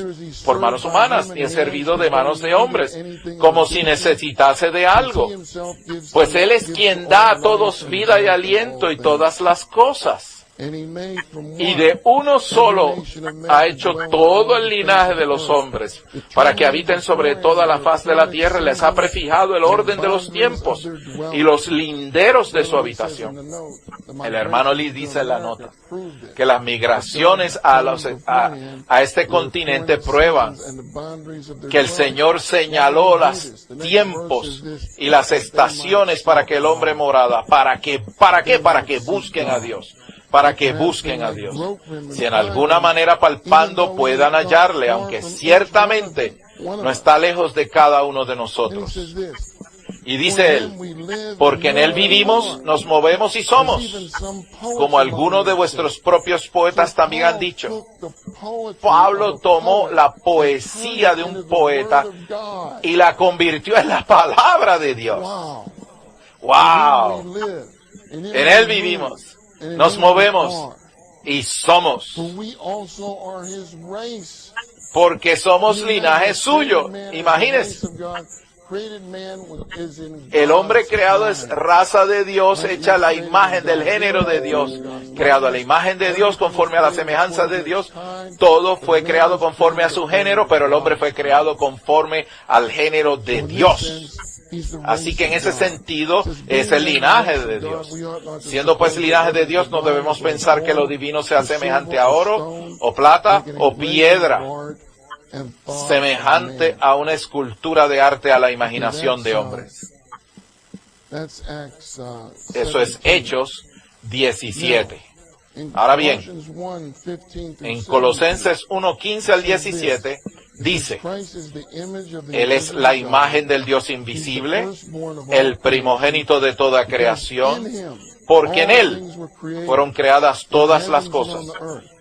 por manos humanas, ni es servido de manos de hombres, como si necesitase de algo, pues él es quien da a todos vida y aliento y todas las cosas. Y de uno solo ha hecho todo el linaje de los hombres, para que habiten sobre toda la faz de la tierra, les ha prefijado el orden de los tiempos y los linderos de su habitación. El hermano Lee dice en la nota que las migraciones a este continente prueban que el Señor señaló los tiempos y las estaciones para que el hombre morada, ¿para qué? Para que busquen a Dios. Para que busquen a Dios. Si en alguna manera palpando puedan hallarle, aunque ciertamente no está lejos de cada uno de nosotros. Y dice él, porque en él vivimos, nos movemos y somos, como algunos de vuestros propios poetas también han dicho. Pablo tomó la poesía de un poeta y la convirtió en la palabra de Dios. ¡Wow! En él vivimos. Nos movemos y somos, porque somos linaje suyo. Imagínense, el hombre creado es raza de Dios, hecha a la imagen del género de Dios, creado a la imagen de Dios, conforme a la semejanza de Dios. Todo fue creado conforme a su género, pero el hombre fue creado conforme al género de Dios. Así que en ese sentido es el linaje de Dios. Siendo pues linaje de Dios, no debemos pensar que lo divino sea semejante a oro, o plata, o piedra, semejante a una escultura de arte a la imaginación de hombres. Eso es Hechos 17. Ahora bien, en Colosenses 1:15 al 17, dice, Él es la imagen del Dios invisible, el primogénito de toda creación, porque en Él fueron creadas todas las cosas,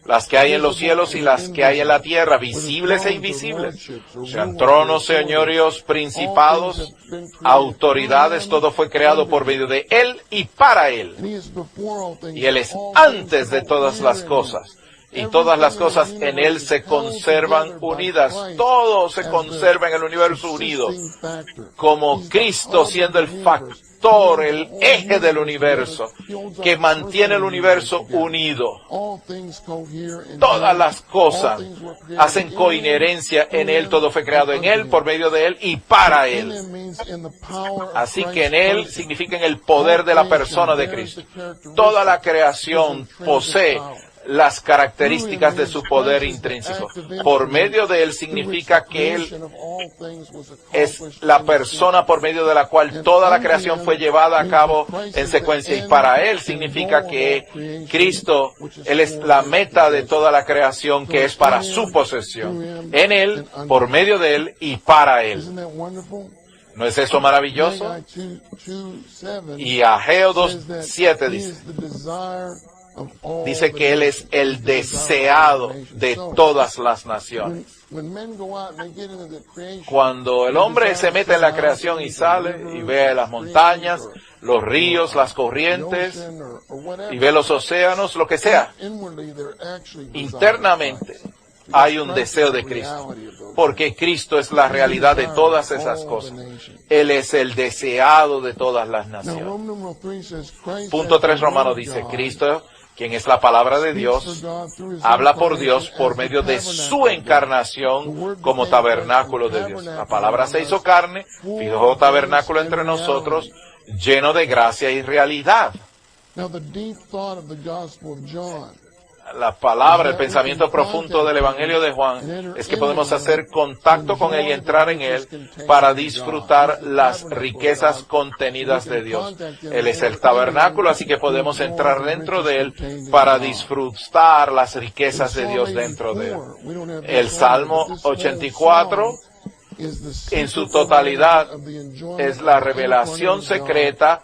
las que hay en los cielos y las que hay en la tierra, visibles e invisibles, sean tronos, señoríos, principados, autoridades, todo fue creado por medio de Él y para Él. Y Él es antes de todas las cosas. Y todas las cosas en Él se conservan unidas. Todo se conserva en el universo unido. Como Cristo siendo el factor, el eje del universo, que mantiene el universo unido. Todas las cosas hacen coinherencia en Él. Todo fue creado en Él, por medio de Él y para Él. Así que en Él significa en el poder de la persona de Cristo. Toda la creación posee las características de su poder intrínseco. Por medio de Él significa que Él es la persona por medio de la cual toda la creación fue llevada a cabo en secuencia. Y para Él significa que Cristo, Él es la meta de toda la creación que es para su posesión. En Él, por medio de Él y para Él. ¿No es eso maravilloso? Y Ageo 2:7 dice que Él es el deseado de todas las naciones. Cuando el hombre se mete en la creación y sale y ve las montañas, los ríos, las corrientes, y ve los océanos, lo que sea, internamente hay un deseo de Cristo, porque Cristo es la realidad de todas esas cosas. Él es el deseado de todas las naciones. Punto 3, Romanos dice, Cristo, quien es la palabra de Dios, habla por Dios por medio de su encarnación como tabernáculo de Dios. La palabra se hizo carne, fijó tabernáculo entre nosotros, lleno de gracia y realidad. La palabra, el pensamiento profundo del Evangelio de Juan es que podemos hacer contacto con Él y entrar en Él para disfrutar las riquezas contenidas de Dios. Él es el tabernáculo, así que podemos entrar dentro de Él para disfrutar las riquezas de Dios dentro de Él. El Salmo 84, en su totalidad, es la revelación secreta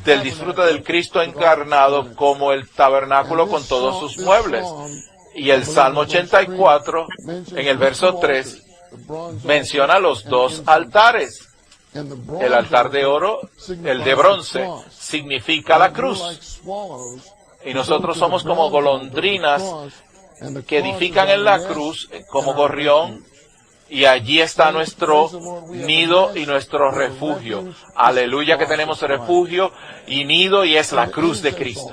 del disfrute del Cristo encarnado como el tabernáculo con todos sus muebles. Y el Salmo 84, en el verso 3, menciona los dos altares. El altar de oro, el de bronce, significa la cruz. Y nosotros somos como golondrinas que edifican en la cruz como gorrión. Y allí está nuestro nido y nuestro refugio. Aleluya, que tenemos refugio y nido, y es la cruz de Cristo.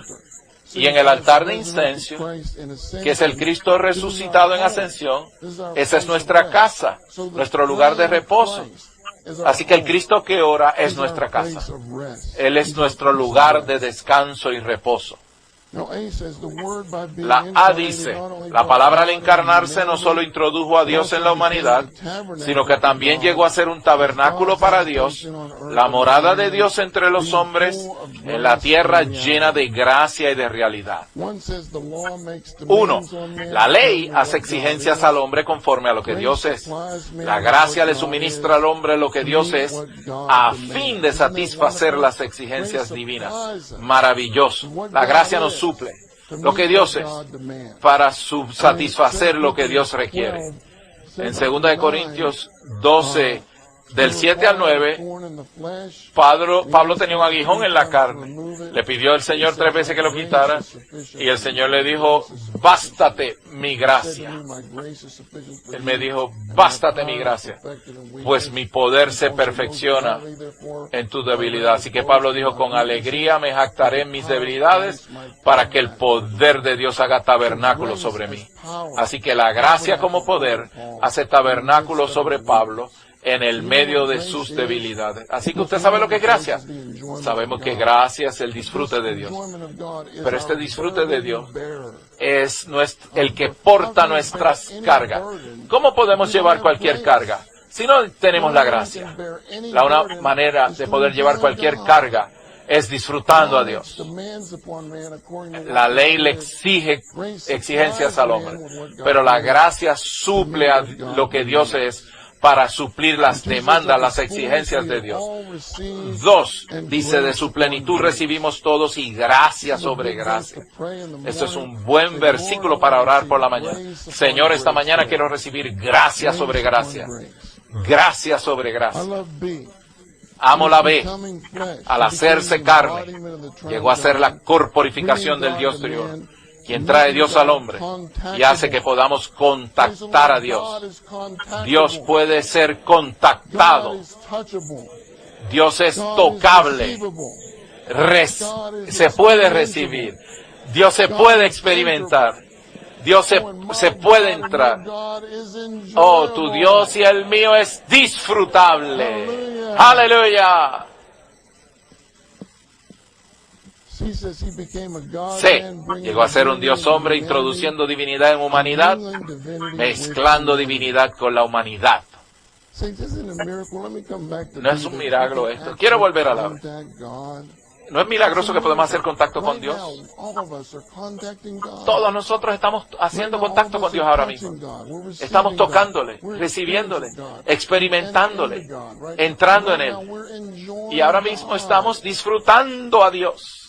Y en el altar de incienso, que es el Cristo resucitado en ascensión, esa es nuestra casa, nuestro lugar de reposo. Así que el Cristo que ora es nuestra casa. Él es nuestro lugar de descanso y reposo. La A dice, la palabra al encarnarse no solo introdujo a Dios en la humanidad, sino que también llegó a ser un tabernáculo para Dios, la morada de Dios entre los hombres, en la tierra llena de gracia y de realidad. 1. La ley hace exigencias al hombre conforme a lo que Dios es. La gracia le suministra al hombre lo que Dios es, a fin de satisfacer las exigencias divinas. Maravilloso. La gracia nos suple lo que Dios es para satisfacer lo que Dios requiere. En 2 Corintios 12, del 7 al 9, Pablo tenía un aguijón en la carne. Le pidió al Señor 3 veces que lo quitara, y el Señor le dijo, bástate mi gracia. Él me dijo, bástate mi gracia, pues mi poder se perfecciona en tu debilidad. Así que Pablo dijo, con alegría me jactaré en mis debilidades, para que el poder de Dios haga tabernáculo sobre mí. Así que la gracia como poder hace tabernáculo sobre Pablo en el medio de sus debilidades. Así que usted sabe lo que es gracia. Sabemos que gracia es el disfrute de Dios. Pero este disfrute de Dios es el que porta nuestras cargas. ¿Cómo podemos llevar cualquier carga si no tenemos la gracia? Una manera de poder llevar cualquier carga es disfrutando a Dios. La ley le exige exigencias al hombre, pero la gracia suple a lo que Dios es para suplir las demandas, las exigencias de Dios. 2, dice, de su plenitud recibimos todos y gracia sobre gracia. Esto es un buen versículo para orar por la mañana. Señor, esta mañana quiero recibir gracia sobre gracia. Gracia sobre gracia. Amo la B. Al hacerse carne, llegó a ser la corporificación del Dios triuno, quien trae Dios al hombre y hace que podamos contactar a Dios. Dios puede ser contactado. Dios es tocable. Se puede recibir. Dios se puede experimentar. Dios se puede entrar. Oh, tu Dios y el mío es disfrutable. Aleluya. C. Llegó a ser un Dios hombre introduciendo divinidad en humanidad, mezclando divinidad con la humanidad. No es un milagro esto. Quiero volver a la... ¿No es milagroso que podemos hacer contacto con Dios? Todos nosotros estamos haciendo contacto con Dios ahora mismo. Estamos tocándole, recibiéndole, experimentándole, entrando en Él. Y ahora mismo estamos disfrutando a Dios.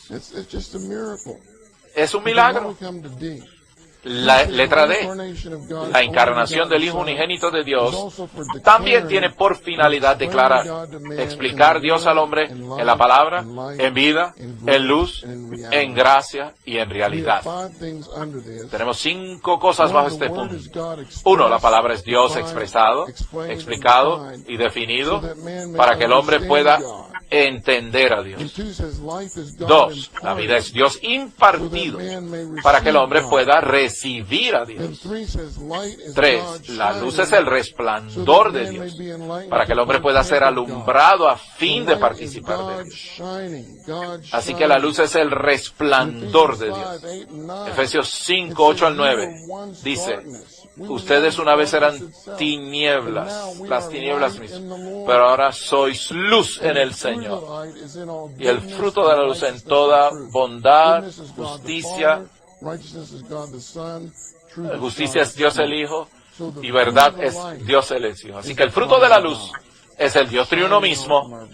Es un milagro. La letra D, la encarnación del Hijo unigénito de Dios, también tiene por finalidad explicar Dios al hombre en la palabra, en vida, en luz, en gracia y en realidad. Tenemos 5 cosas bajo este punto. 1, la palabra es Dios expresado, explicado y definido para que el hombre pueda entender a Dios. 2, la vida es Dios impartido para que el hombre pueda recibir a Dios. 3, la luz es el resplandor de Dios para que el hombre pueda ser alumbrado a fin de participar de Dios. Así que la luz es el resplandor de Dios. Efesios 5, 8 al 9 dice: ustedes una vez eran tinieblas, las tinieblas mismas, pero ahora sois luz en el Señor. Y el fruto de la luz en toda bondad, justicia. Justicia es Dios el Hijo y verdad es Dios el Hijo. Así que el fruto de la luz es el Dios triuno mismo,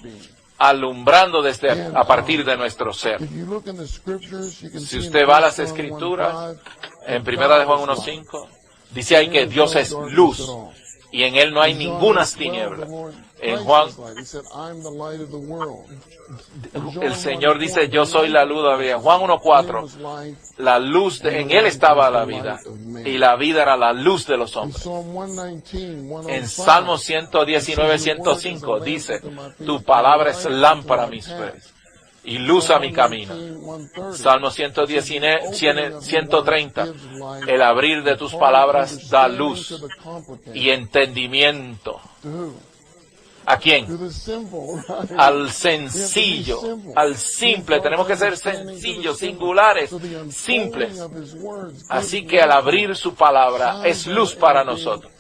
alumbrando a partir de nuestro ser. Si usted va a las Escrituras, en 1 de Juan 1:5, dice ahí que Dios es luz y en Él no hay ninguna tiniebla. En Juan, el Señor dice: yo soy la luz de la vida. En Juan 1:4, la luz, en Él estaba la vida, y la vida era la luz de los hombres. En Salmo 119, 105 dice: tu palabra es lámpara a mis pies y luz a mi camino. Salmo 130, el abrir de tus palabras da luz y entendimiento. ¿A quién? Al sencillo, al simple. Tenemos que ser sencillos, singulares, simples. Así que al abrir su palabra es luz para nosotros.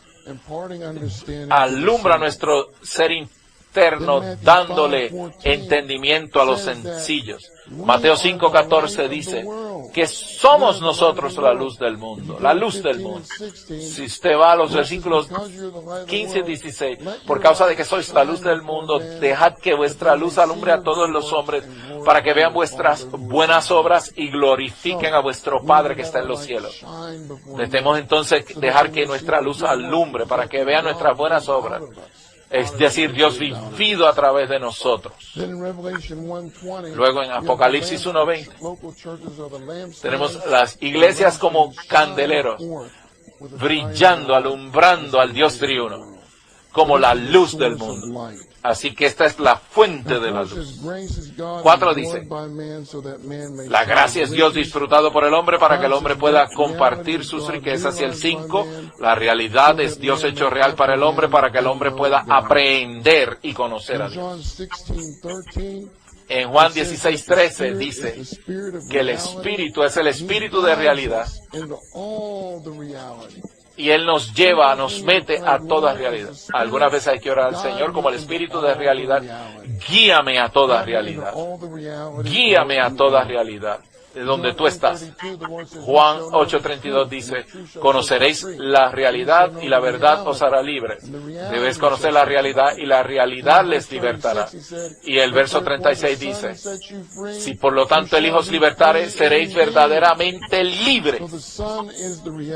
Alumbra nuestro ser interno, dándole entendimiento a los sencillos. Mateo 5:14 dice que somos nosotros la luz del mundo, la luz del mundo. Si usted va a los versículos 15 y 16, por causa de que sois la luz del mundo, dejad que vuestra luz alumbre a todos los hombres, para que vean vuestras buenas obras y glorifiquen a vuestro Padre que está en los cielos. Debemos entonces dejar que nuestra luz alumbre, para que vean nuestras buenas obras. Es decir, Dios vivido a través de nosotros. Luego en Apocalipsis 1:20 tenemos las iglesias como candeleros, brillando, alumbrando al Dios triuno, como la luz del mundo. Así que esta es la fuente de la luz. 4 dice: la gracia es Dios disfrutado por el hombre para que el hombre pueda compartir sus riquezas. Y el 5, la realidad es Dios hecho real para el hombre para que el hombre pueda aprender y conocer a Dios. En Juan 16:13 dice que el Espíritu es el Espíritu de realidad. Y Él nos lleva, nos mete a toda realidad. Algunas veces hay que orar al Señor como el Espíritu de realidad. Guíame a toda realidad. Guíame a toda realidad. De donde tú estás. Juan 8:32 dice: conoceréis la realidad y la verdad os hará libres. Debes conocer la realidad y la realidad les libertará. Y el verso 36 dice: si por lo tanto el Hijo os libertare, seréis verdaderamente libres.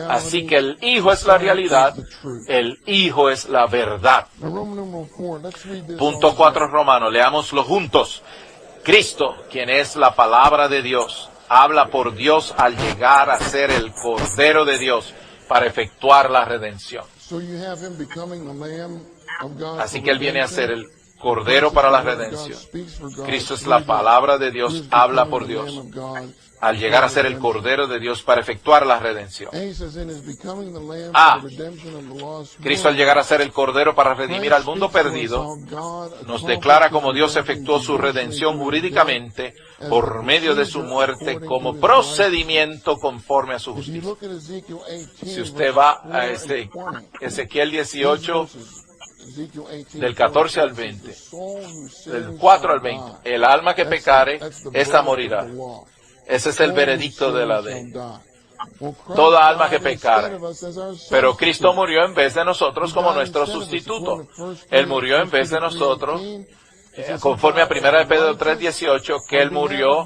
Así que el Hijo es la realidad, el Hijo es la verdad. Punto 4, Romano, leámoslo juntos. Cristo, quien es la palabra de Dios, habla por Dios al llegar a ser el Cordero de Dios para efectuar la redención. Así que Él viene a ser el Cordero para la redención. Cristo es la palabra de Dios, habla por Dios, al llegar a ser el Cordero de Dios para efectuar la redención. Cristo al llegar a ser el Cordero para redimir al mundo perdido, nos declara como Dios efectuó su redención jurídicamente por medio de su muerte como procedimiento conforme a su justicia. Si usted va a Ezequiel 18, del 14 al 20, del 4 al 20, el alma que pecare, esta morirá. Ese es el veredicto de la ley. Toda alma que pecare. Pero Cristo murió en vez de nosotros como nuestro sustituto. Él murió en vez de nosotros, conforme a 1 de Pedro 3:18, que Él murió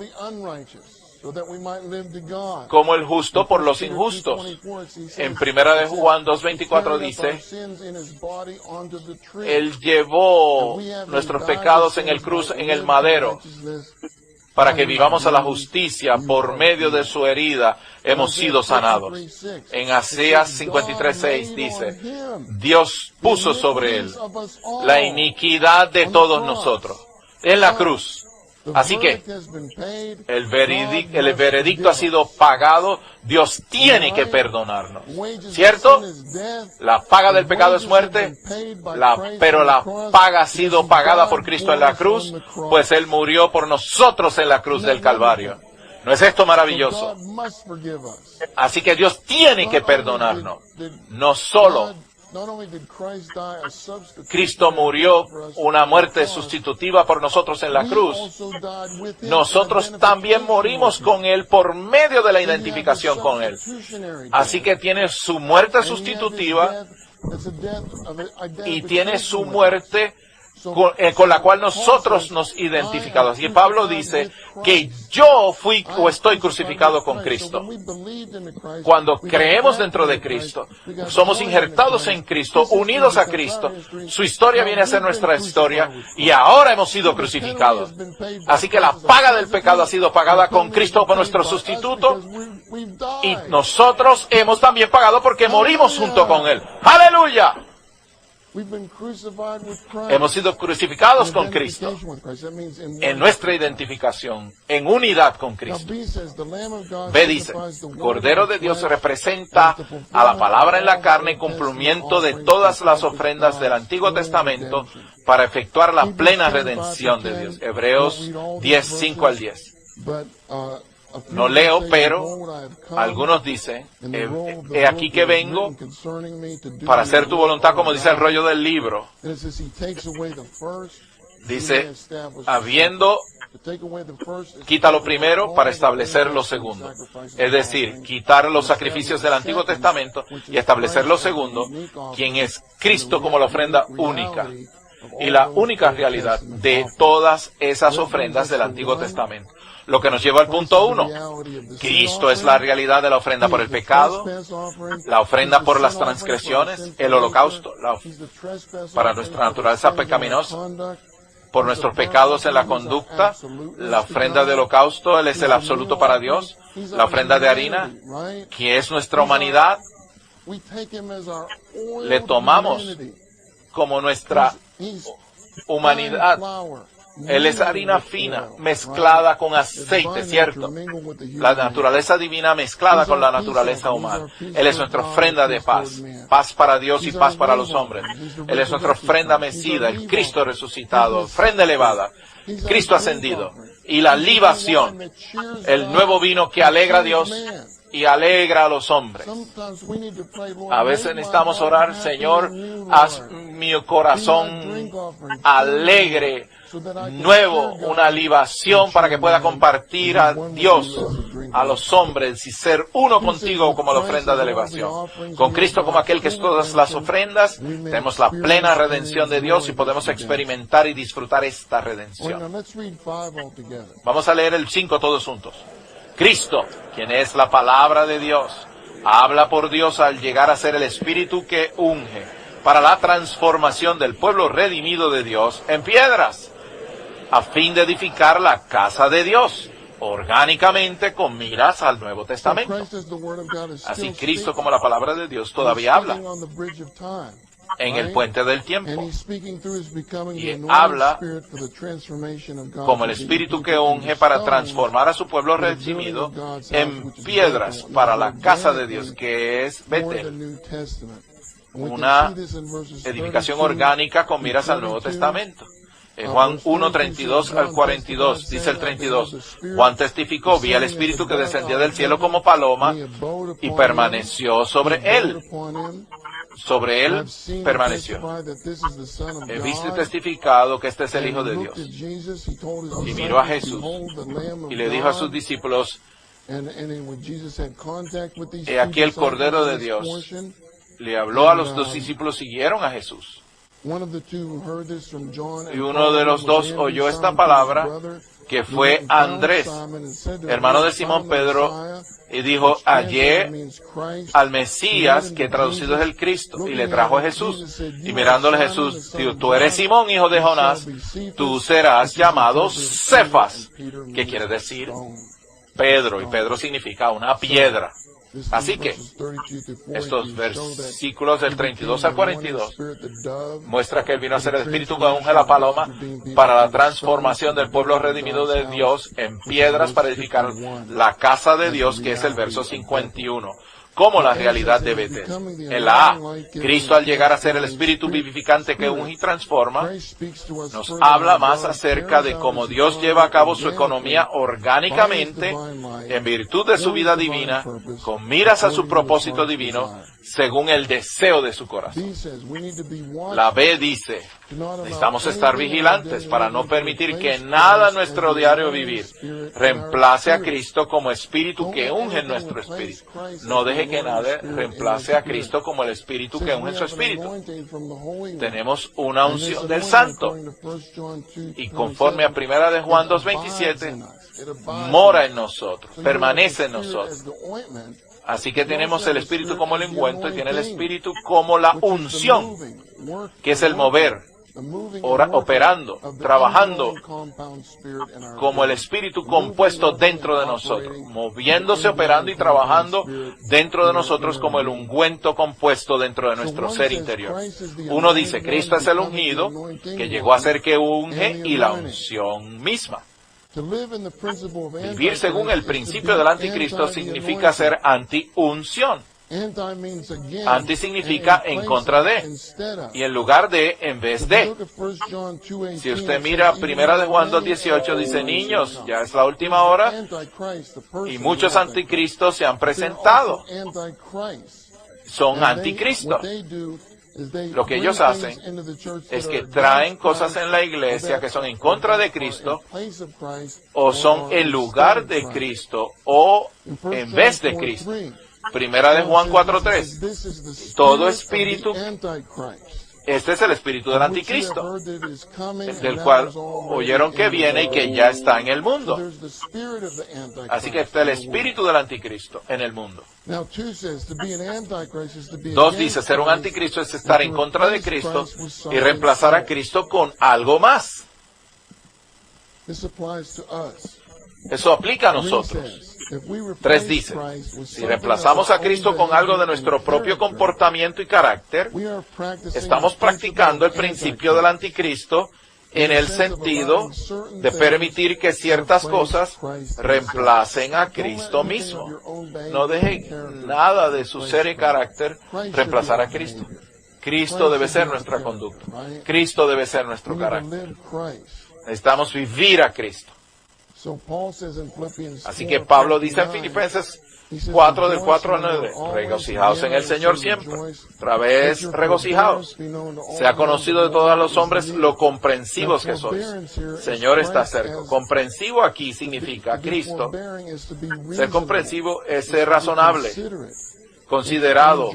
como el justo por los injustos. En 1 de Juan 2:24 dice, Él llevó nuestros pecados en el cruz, en el madero, para que vivamos a la justicia. Por medio de su herida hemos sido sanados. En Isaías 53:6 dice, Dios puso sobre él la iniquidad de todos nosotros en la cruz. Así que el veredicto ha sido pagado. Dios tiene que perdonarnos, ¿cierto? La paga del pecado es muerte, pero la paga ha sido pagada por Cristo en la cruz, pues Él murió por nosotros en la cruz del Calvario. ¿No es esto maravilloso? Así que Dios tiene que perdonarnos. No solo Cristo murió una muerte sustitutiva por nosotros en la cruz, nosotros también morimos con Él por medio de la identificación con Él. Así que tiene su muerte sustitutiva y tiene su muerte con la cual nosotros nos identificamos. Y Pablo dice que yo fui o estoy crucificado con Cristo. Cuando creemos dentro de Cristo, somos injertados en Cristo, unidos a Cristo, su historia viene a ser nuestra historia y ahora hemos sido crucificados. Así que la paga del pecado ha sido pagada con Cristo por nuestro sustituto y nosotros hemos también pagado porque morimos junto con Él. ¡Aleluya! Hemos sido crucificados con Cristo en nuestra identificación, en unidad con Cristo. B dice, Cordero de Dios representa a la palabra en la carne en cumplimiento de todas las ofrendas del Antiguo Testamento para efectuar la plena redención de Dios. Hebreos 10:5 al 10. No leo, pero algunos dicen, he aquí que vengo para hacer tu voluntad, como dice el rollo del libro. Dice, quita lo primero para establecer lo segundo. Es decir, quitar los sacrificios del Antiguo Testamento y establecer lo segundo, quien es Cristo como la ofrenda única. Y la única realidad de todas esas ofrendas del Antiguo Testamento. Lo que nos lleva al punto 1. Cristo es la realidad de la ofrenda por el pecado, la ofrenda por las transgresiones, el holocausto, para nuestra naturaleza pecaminosa, por nuestros pecados en la conducta, la ofrenda de holocausto, Él es el absoluto para Dios, la ofrenda de harina, que es nuestra humanidad, le tomamos como nuestra humanidad. Él es harina fina, mezclada con aceite, ¿cierto? La naturaleza divina mezclada con la naturaleza humana. Él es nuestra ofrenda de paz. Paz para Dios y paz para los hombres. Él es nuestra ofrenda mecida, el Cristo resucitado, ofrenda elevada, Cristo ascendido. Y la libación, el nuevo vino que alegra a Dios y alegra a los hombres. A veces necesitamos orar, Señor, haz mi corazón alegre, nuevo, una libación para que pueda compartir a Dios, a los hombres y ser uno contigo como la ofrenda de elevación. Con Cristo como aquel que es todas las ofrendas, tenemos la plena redención de Dios y podemos experimentar y disfrutar esta redención. Vamos a leer el 5 todos juntos. Cristo, quien es la palabra de Dios, habla por Dios al llegar a ser el Espíritu que unge para la transformación del pueblo redimido de Dios en piedras, a fin de edificar la casa de Dios, orgánicamente con miras al Nuevo Testamento. Así Cristo como la palabra de Dios todavía habla en el puente del tiempo. Y habla como el Espíritu que unge para transformar a su pueblo redimido en piedras para la casa de Dios, que es Betel. Una edificación orgánica con miras al Nuevo Testamento. En Juan 1, 32 al 42, dice el 32, Juan testificó, vi al Espíritu que descendía del cielo como paloma y permaneció sobre él. Sobre él permaneció. He visto y testificado que este es el Hijo de Dios. Y miró a Jesús y le dijo a sus discípulos, he aquí el Cordero de Dios. Le habló a los dos discípulos, siguieron a Jesús. Y uno de los dos oyó esta palabra que fue Andrés, hermano de Simón Pedro, y dijo, hallé al Mesías, que traducido es el Cristo, y le trajo a Jesús. Y mirándole Jesús, dijo, tú eres Simón, hijo de Jonás, tú serás llamado Cefas, que quiere decir Pedro, y Pedro significa una piedra. Así que estos versículos del 32 al 42 muestra que Él vino a ser el Espíritu que unge la paloma para la transformación del pueblo redimido de Dios en piedras para edificar la casa de Dios, que es el verso 51. Como la realidad de Betel. En la A, Cristo al llegar a ser el Espíritu vivificante que unge y transforma, nos habla más acerca de cómo Dios lleva a cabo su economía orgánicamente, en virtud de su vida divina, con miras a su propósito divino, según el deseo de su corazón. La B dice, necesitamos estar vigilantes para no permitir que nada en nuestro diario vivir reemplace a Cristo como Espíritu que unge en nuestro espíritu. No deje que nada reemplace a Cristo como el Espíritu que unge en su espíritu. Tenemos una unción del Santo. Y conforme a 1 de Juan 2:27, mora en nosotros, permanece en nosotros. Así que tenemos el Espíritu como el ungüento y tiene el Espíritu como la unción, que es el mover, operando, trabajando como el Espíritu compuesto dentro de nosotros, moviéndose, operando y trabajando dentro de nosotros como el ungüento compuesto dentro de nuestro ser interior. Uno dice, Cristo es el ungido, que llegó a ser que unge, y la unción misma. Vivir según el principio del anticristo significa ser anti-unción. Anti significa en contra de, y en lugar de, en vez de. Si usted mira 1 de Juan 2:18, dice, niños, ya es la última hora, y muchos anticristos se han presentado. Son anticristos. Lo que ellos hacen es que traen cosas en la iglesia que son en contra de Cristo, o son en lugar de Cristo, o en vez de Cristo. 1 de Juan 4:3. Todo espíritu, este es el espíritu del anticristo, del cual oyeron que viene y que ya está en el mundo. Así que está el espíritu del anticristo en el mundo. 2 dice, ser un anticristo es estar en contra de Cristo y reemplazar a Cristo con algo más. Eso aplica a nosotros. 3 dice, si reemplazamos a Cristo con algo de nuestro propio comportamiento y carácter, estamos practicando el principio del anticristo en el sentido de permitir que ciertas cosas reemplacen a Cristo mismo. No deje nada de su ser y carácter reemplazar a Cristo. Cristo debe ser nuestra conducta. Cristo debe ser nuestro carácter. Necesitamos vivir a Cristo. Así que Pablo dice en Filipenses 4, del 4 al 9, regocijaos en el Señor siempre. Otra vez, regocijaos. Sea conocido de todos los hombres lo comprensivos que sois. Señor está cerca. Comprensivo aquí significa Cristo. Ser comprensivo es ser razonable, considerado,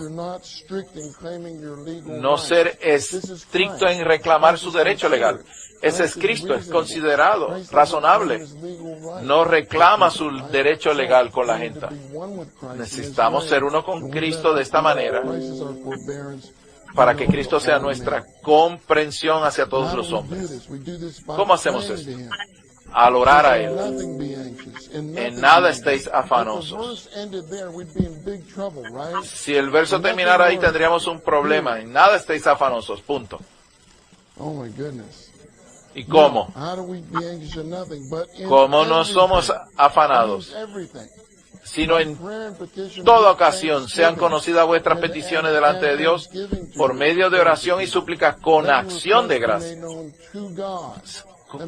no ser estricto en reclamar su derecho legal. Ese es Cristo, es considerado, razonable. No reclama su derecho legal con la gente. Necesitamos ser uno con Cristo de esta manera, para que Cristo sea nuestra comprensión hacia todos los hombres. ¿Cómo hacemos esto? Al orar a Él. En nada estéis afanosos. Si el verso terminara ahí, tendríamos un problema. En nada estéis afanosos, punto. ¿Y cómo? ¿Cómo no somos afanados? Sino en toda ocasión sean conocidas vuestras peticiones delante de Dios por medio de oración y súplica con acción de gracia.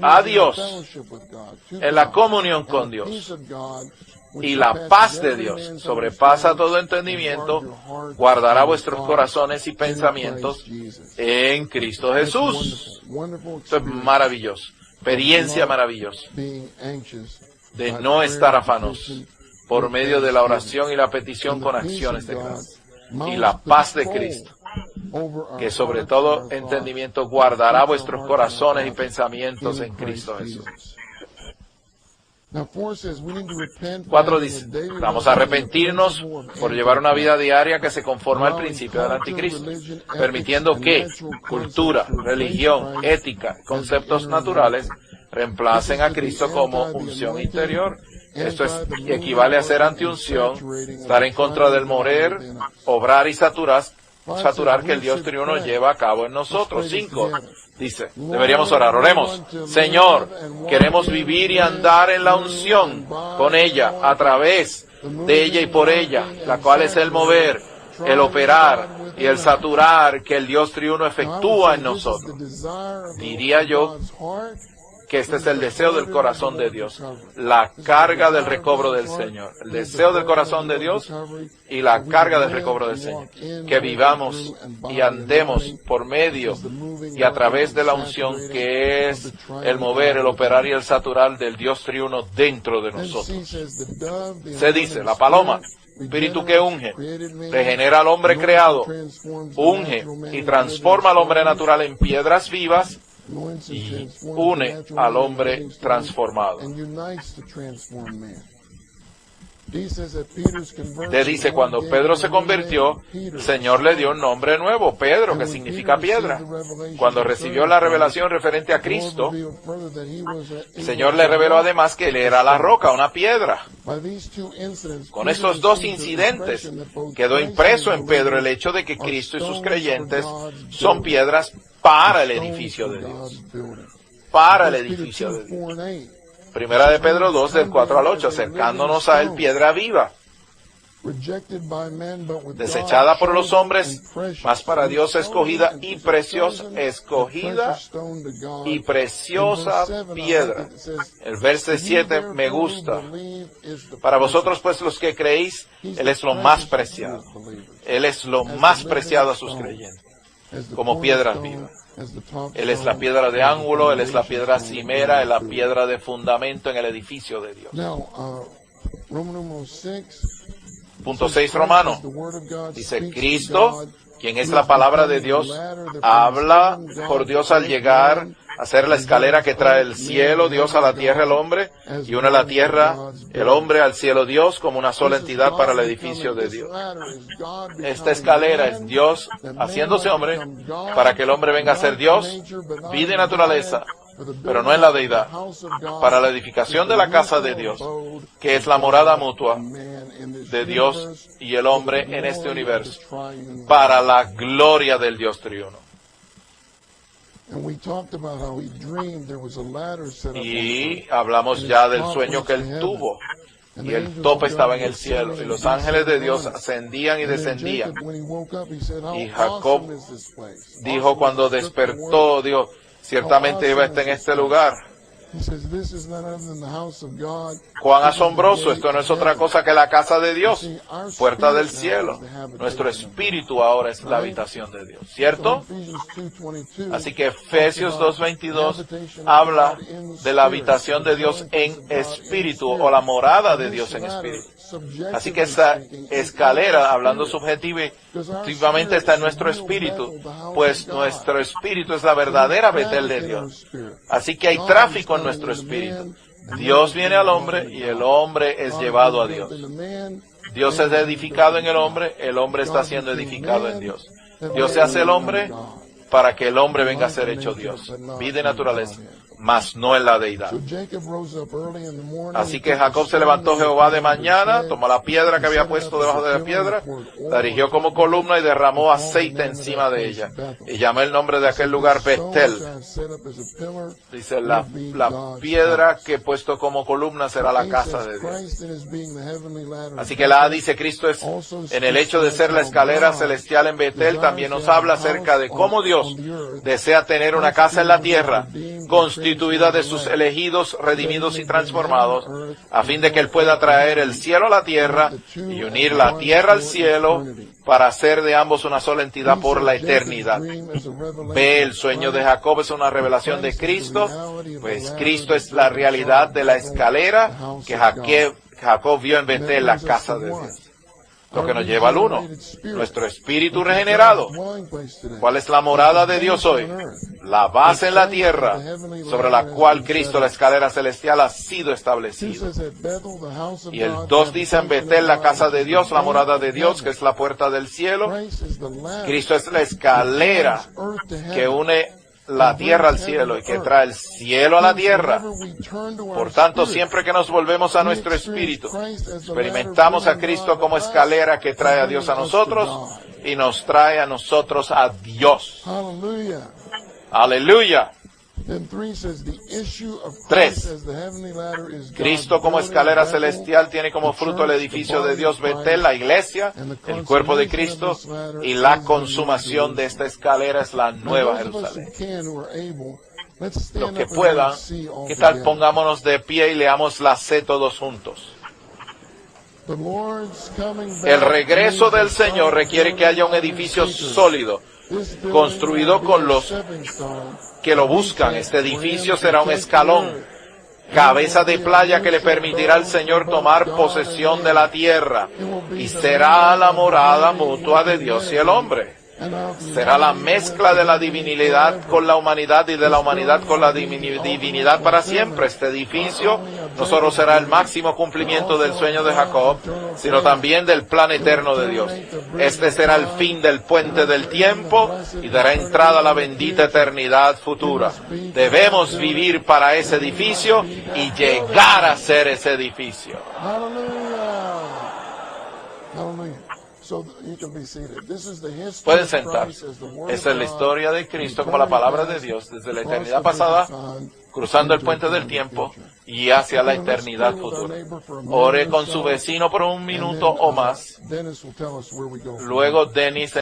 A Dios, en la comunión con Dios. Y la paz de Dios sobrepasa todo entendimiento, guardará vuestros corazones y pensamientos en Cristo Jesús. Esto es maravilloso, experiencia maravillosa de no estar afanosos por medio de la oración y la petición con acciones de gracia. Y la paz de Cristo, que sobre todo entendimiento guardará vuestros corazones y pensamientos en Cristo Jesús. 4 dice, vamos a arrepentirnos por llevar una vida diaria que se conforma al principio del anticristo, permitiendo que cultura, religión, ética, conceptos naturales reemplacen a Cristo como unción interior. Esto equivale a ser antiunción, estar en contra del mover, obrar y saturar que el Dios triuno lleva a cabo en nosotros. 5. Dice, deberíamos orar. Oremos. Señor, queremos vivir y andar en la unción con ella, a través de ella y por ella, la cual es el mover, el operar y el saturar que el Dios triuno efectúa en nosotros. Diría yo que este es el deseo del corazón de Dios, la carga del recobro del Señor, el deseo del corazón de Dios y la carga del recobro del Señor, que vivamos y andemos por medio y a través de la unción que es el mover, el operar y el saturar del Dios triuno dentro de nosotros. Se dice, la paloma, espíritu que unge, regenera al hombre creado, unge y transforma al hombre natural en piedras vivas, y une al hombre transformado. Le dice, cuando Pedro se convirtió, el Señor le dio un nombre nuevo, Pedro, que significa piedra. Cuando recibió la revelación referente a Cristo, el Señor le reveló además que Él era la roca, una piedra. Con estos 2 incidentes quedó impreso en Pedro el hecho de que Cristo y sus creyentes son piedras para el edificio de Dios. Para el edificio de Dios. Primera de Pedro 2, del 4 al 8, acercándonos a Él, piedra viva, desechada por los hombres, mas para Dios escogida y preciosa piedra. El verso 7 me gusta. Para vosotros pues los que creéis, Él es lo más preciado. Él es lo más preciado a sus creyentes, como piedras vivas. Él es la piedra de ángulo, Él es la piedra cimera, Él es la piedra de fundamento en el edificio de Dios. Punto 6, Romano. Dice, Cristo, quien es la palabra de Dios, habla por Dios al llegar a ser la escalera que trae el cielo, Dios a la tierra, el hombre, y une la tierra, el hombre al cielo, Dios, como una sola entidad para el edificio de Dios. Esta escalera es Dios haciéndose hombre para que el hombre venga a ser Dios, vida y naturaleza, pero no en la deidad, para la edificación de la casa de Dios, que es la morada mutua de Dios y el hombre en este universo, para la gloria del Dios triuno. Y hablamos ya del sueño que él tuvo, y el tope estaba en el cielo, y los ángeles de Dios ascendían y descendían. Y Jacob dijo cuando despertó, dijo, ciertamente iba a estar en este lugar. Cuán asombroso, esto no es otra cosa que la casa de Dios, puerta del cielo. Nuestro espíritu ahora es la habitación de Dios, ¿cierto? Así que Efesios 2:22 habla de la habitación de Dios en espíritu, o la morada de Dios en espíritu. Así que esa escalera, hablando subjetivamente, está en nuestro espíritu, pues nuestro espíritu es la verdadera Betel de Dios. Así que hay tráfico en nuestro espíritu. Dios viene al hombre y el hombre es llevado a Dios. Dios es edificado en el hombre está siendo edificado en Dios. Dios se hace el hombre para que el hombre venga a ser hecho Dios, vida y naturaleza, mas no en la deidad. Así que Jacob se levantó Jehová de mañana, tomó la piedra que había puesto debajo de la piedra, la erigió como columna y derramó aceite encima de ella. Y llamó el nombre de aquel lugar Betel. Dice, la piedra que he puesto como columna será la casa de Dios. Así que la A dice, Cristo es en el hecho de ser la escalera celestial en Betel, también nos habla acerca de cómo Dios desea tener una casa en la tierra, constituida de sus elegidos, redimidos y transformados, a fin de que Él pueda traer el cielo a la tierra y unir la tierra al cielo para hacer de ambos una sola entidad por la eternidad. Ve, el sueño de Jacob es una revelación de Cristo, pues Cristo es la realidad de la escalera que Jacob vio en Betel, la casa de Dios. lo que nos lleva al uno, nuestro espíritu regenerado. ¿Cuál es la morada de Dios hoy? La base en la tierra, sobre la cual Cristo, la escalera celestial, ha sido establecido. Y el 2 dice en Betel, la casa de Dios, la morada de Dios, que es la puerta del cielo. Cristo es la escalera que une la tierra al cielo y que trae el cielo a la tierra. Por tanto, siempre que nos volvemos a nuestro espíritu, experimentamos a Cristo como escalera que trae a Dios a nosotros y nos trae a nosotros a Dios. Aleluya. 3. Cristo como escalera celestial tiene como fruto el edificio de Dios Betel, la iglesia, el cuerpo de Cristo, y la consumación de esta escalera es la nueva Jerusalén. Los que puedan, ¿qué tal pongámonos de pie y leamos la C todos juntos? El regreso del Señor requiere que haya un edificio sólido, construido con los que lo buscan. Este edificio será un escalón, cabeza de playa que le permitirá al Señor tomar posesión de la tierra, y será la morada mutua de Dios y el hombre. Será la mezcla de la divinidad con la humanidad y de la humanidad con la divinidad para siempre. Este edificio no solo será el máximo cumplimiento del sueño de Jacob, sino también del plan eterno de Dios. Este será el fin del puente del tiempo y dará entrada a la bendita eternidad futura. Debemos vivir para ese edificio y llegar a ser ese edificio. Pueden sentarse. Esa es la historia de Cristo como la palabra de Dios desde la eternidad pasada, cruzando el puente del tiempo y hacia la eternidad futura. Ore con su vecino por un minuto o más. Luego Dennis